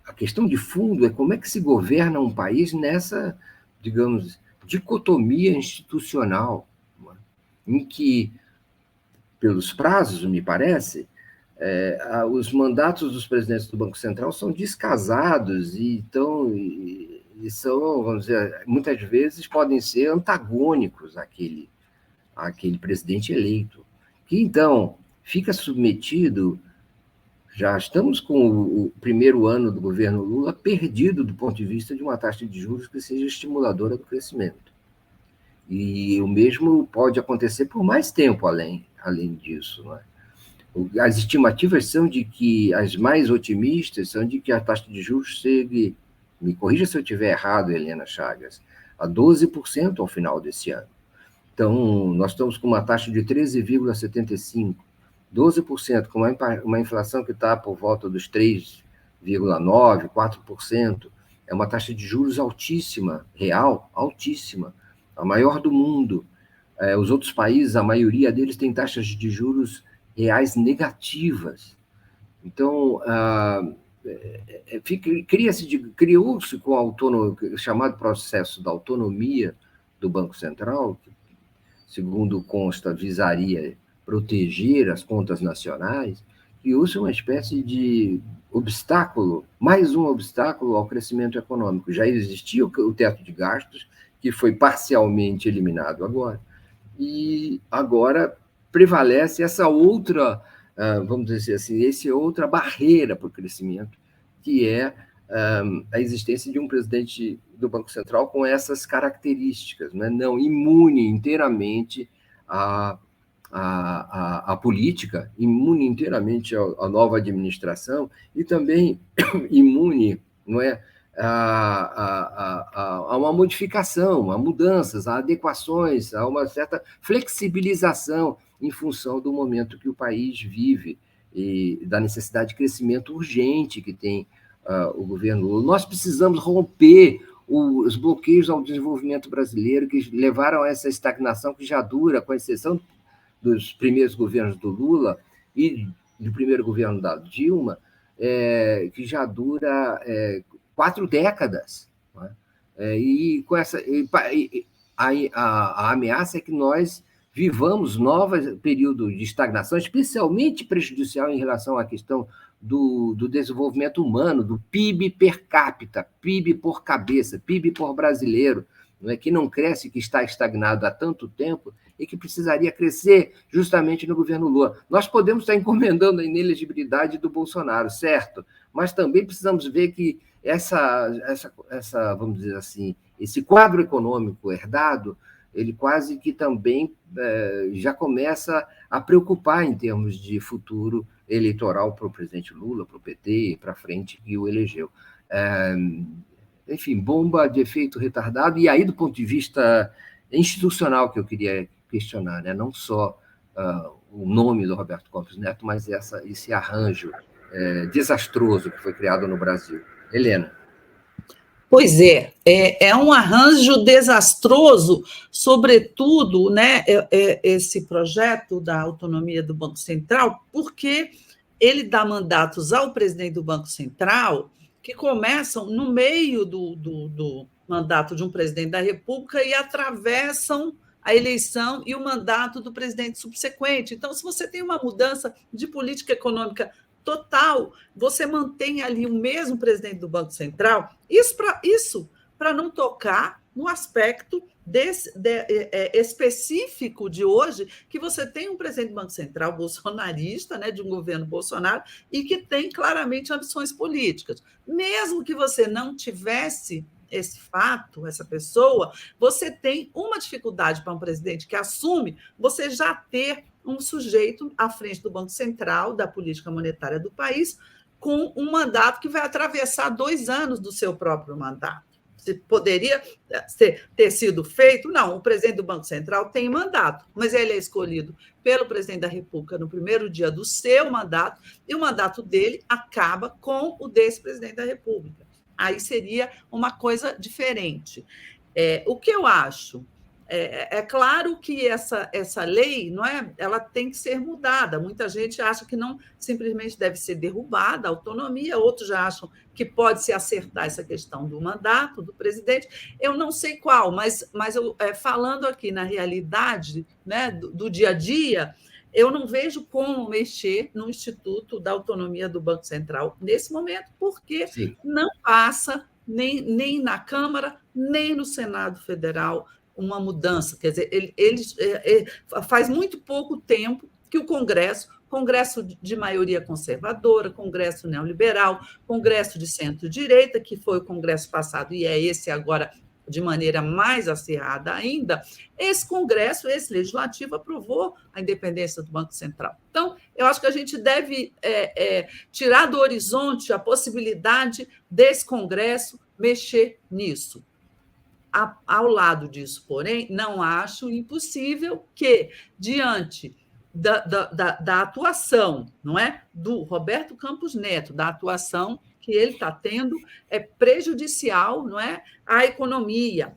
A questão de fundo é como é que se governa um país nessa, digamos, dicotomia institucional, em que, pelos prazos, me parece, os mandatos dos presidentes do Banco Central são descasados e são, vamos dizer, muitas vezes podem ser antagônicos àquele presidente eleito, que então fica submetido. Já estamos com o primeiro ano do governo Lula perdido do ponto de vista de uma taxa de juros que seja estimuladora do crescimento. E o mesmo pode acontecer por mais tempo além disso, não é? As estimativas são de que, as mais otimistas, são de que a taxa de juros chegue, me corrija se eu estiver errado, Helena Chagas, a 12% ao final desse ano. Então, nós estamos com uma taxa de 13,75%, 12%, com uma inflação que está por volta dos 3,9%, 4%. É uma taxa de juros altíssima, real, altíssima, a maior do mundo. Os outros países, a maioria deles tem taxas de juros reais negativas. Então, criou-se com o chamado processo da autonomia do Banco Central, que, segundo consta, visaria proteger as contas nacionais, criou-se uma espécie de obstáculo, mais um obstáculo ao crescimento econômico. Já existia o teto de gastos, que foi parcialmente eliminado agora, e agora prevalece essa outra, vamos dizer assim, essa outra barreira para o crescimento, que é a existência de um presidente do Banco Central com essas características, né? Não imune inteiramente à política, imune inteiramente à nova administração e também imune, não é, a uma modificação, a mudanças, a adequações, a uma certa flexibilização em função do momento que o país vive e da necessidade de crescimento urgente que tem o governo Lula. Nós precisamos romper os bloqueios ao desenvolvimento brasileiro que levaram a essa estagnação que já dura, com exceção dos primeiros governos do Lula e do primeiro governo da Dilma, que já dura 4 décadas. Não é? E com essa a ameaça é que nós vivamos novos períodos de estagnação, especialmente prejudicial em relação à questão do desenvolvimento humano, do PIB per capita, PIB por cabeça, PIB por brasileiro, não é? Que não cresce, que está estagnado há tanto tempo e que precisaria crescer justamente no governo Lula. Nós podemos estar encomendando a inelegibilidade do Bolsonaro, certo? Mas também precisamos ver que essa vamos dizer assim, esse quadro econômico herdado, ele quase que também já começa a preocupar em termos de futuro eleitoral para o presidente Lula, para o PT e para frente que o elegeu. Enfim, bomba de efeito retardado. E aí, do ponto de vista institucional, que eu queria questionar, né? Não só o nome do Roberto Campos Neto, mas esse arranjo desastroso que foi criado no Brasil. Helena. Pois é um arranjo desastroso, sobretudo, né, esse projeto da autonomia do Banco Central, porque ele dá mandatos ao presidente do Banco Central que começam no meio do mandato de um presidente da República e atravessam a eleição e o mandato do presidente subsequente. Então, se você tem uma mudança de política econômica total, você mantém ali o mesmo presidente do Banco Central, isso para não tocar no aspecto específico de hoje, que você tem um presidente do Banco Central bolsonarista, né, de um governo Bolsonaro, e que tem claramente ambições políticas. Mesmo que você não tivesse esse fato, essa pessoa, você tem uma dificuldade para um presidente que assume, você já ter um sujeito à frente do Banco Central, da política monetária do país, com um mandato que vai atravessar 2 anos do seu próprio mandato. Se poderia ter sido feito, não, o presidente do Banco Central tem mandato, mas ele é escolhido pelo presidente da República no primeiro dia do seu mandato, e o mandato dele acaba com o desse presidente da República. Aí seria uma coisa diferente. O que eu acho? É claro que essa lei, não é, ela tem que ser mudada. Muita gente acha que não simplesmente deve ser derrubada a autonomia, outros já acham que pode se acertar essa questão do mandato do presidente. Eu não sei qual, mas eu, falando aqui na realidade, né, do dia a dia, eu não vejo como mexer no Instituto da Autonomia do Banco Central nesse momento, porque Sim. não passa nem na Câmara, nem no Senado Federal uma mudança. Quer dizer, faz muito pouco tempo que o Congresso de maioria conservadora, Congresso neoliberal, Congresso de centro-direita, que foi o Congresso passado e é esse agora de maneira mais acirrada ainda, esse Congresso, esse Legislativo, aprovou a independência do Banco Central. Então, eu acho que a gente deve tirar do horizonte a possibilidade desse Congresso mexer nisso. Ao lado disso, porém, não acho impossível que, diante da atuação, não é, do Roberto Campos Neto, da atuação que ele está tendo prejudicial, não é, à economia,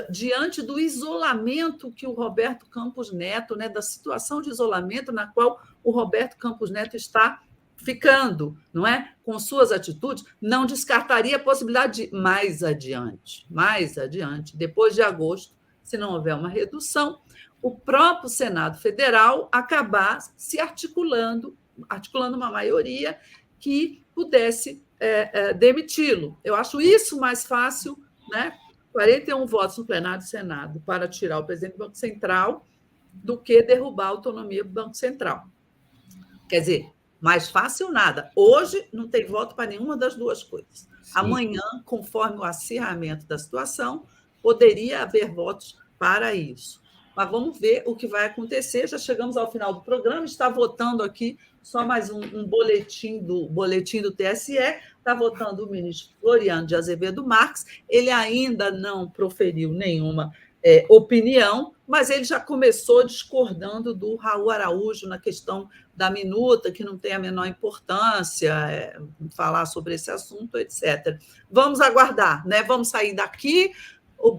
diante do isolamento que o Roberto Campos Neto, né, da situação de isolamento na qual o Roberto Campos Neto está ficando, não é, com suas atitudes, não descartaria a possibilidade de mais adiante, depois de agosto, se não houver uma redução, o próprio Senado Federal acabar se articulando uma maioria que pudesse demiti-lo. Eu acho isso mais fácil, né? 41 votos no plenário do Senado para tirar o presidente do Banco Central do que derrubar a autonomia do Banco Central. Quer dizer, mais fácil nada. Hoje não tem voto para nenhuma das duas coisas. Sim. Amanhã, conforme o acirramento da situação, poderia haver votos para isso. mas vamos ver o que vai acontecer. Já chegamos ao final do programa, está votando aqui só mais um boletim do TSE, está votando o ministro Floriano de Azevedo Marques, ele ainda não proferiu nenhuma opinião, mas ele já começou discordando do Raul Araújo na questão da minuta, que não tem a menor importância, falar sobre esse assunto, etc. Vamos aguardar, né? Vamos sair daqui.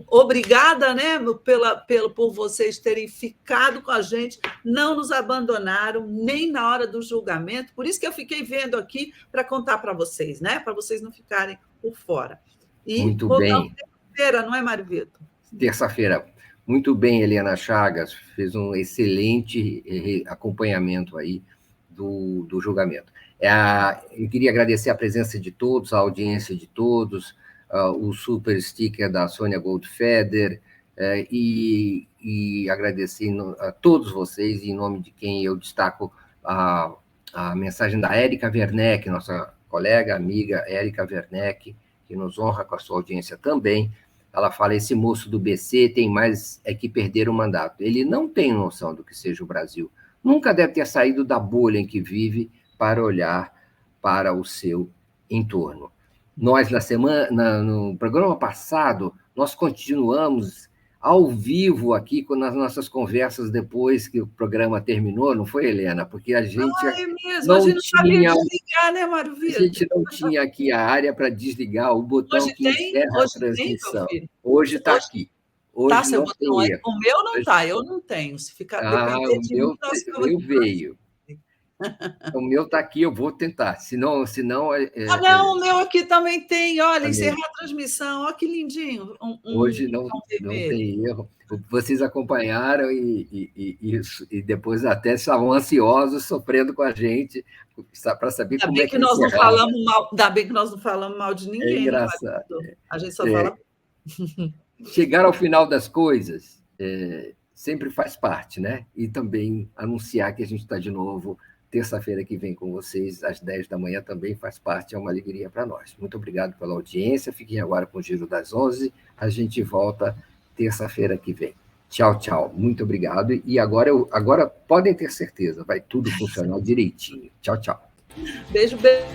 Obrigada, né, por vocês terem ficado com a gente, não nos abandonaram nem na hora do julgamento, por isso que eu fiquei vendo aqui para contar para vocês, né, para vocês não ficarem por fora. E muito bem. Terça-feira, não é, Mário Vitor? Terça-feira. Muito bem, Helena Chagas, fez um excelente acompanhamento aí do julgamento. Eu queria agradecer a presença de todos, a audiência de todos, o super sticker da Sônia Goldfeder, e agradecer a todos vocês, em nome de quem eu destaco a mensagem da Érica Werneck, nossa colega, amiga Érica Werneck, que nos honra com a sua audiência também. Ela fala, esse moço do BC tem mais que perder o mandato. Ele não tem noção do que seja o Brasil. Nunca deve ter saído da bolha em que vive para olhar para o seu entorno. Nós, no programa passado, nós continuamos ao vivo aqui nas nossas conversas depois que o programa terminou, não foi, Helena? Porque a gente não a gente não sabia desligar, né, Mário Vitor? A gente não tinha aqui a área para desligar o botão hoje que encerra a transmissão. Hoje está aqui. Hoje tá, seu botão, o meu não está, eu não tenho. Se ficar o meu veio. O meu está aqui, eu vou tentar. Senão não, o meu aqui também tem. Olha, encerrar a transmissão. Olha que lindinho. Hoje não tem erro. Vocês acompanharam e depois até estavam ansiosos, sofrendo com a gente, para saber como é que nós não falamos mal. Ainda bem que nós não falamos mal de ninguém. É engraçado. A gente só fala. Chegar ao final das coisas sempre faz parte, né? E também anunciar que a gente está de novo terça-feira que vem com vocês, às 10 da manhã, também faz parte, é uma alegria para nós. Muito obrigado pela audiência, fiquem agora com o Giro das 11, a gente volta terça-feira que vem. Tchau, tchau, muito obrigado, e agora podem ter certeza, vai tudo funcionar direitinho. Tchau, tchau. Beijo, beijo.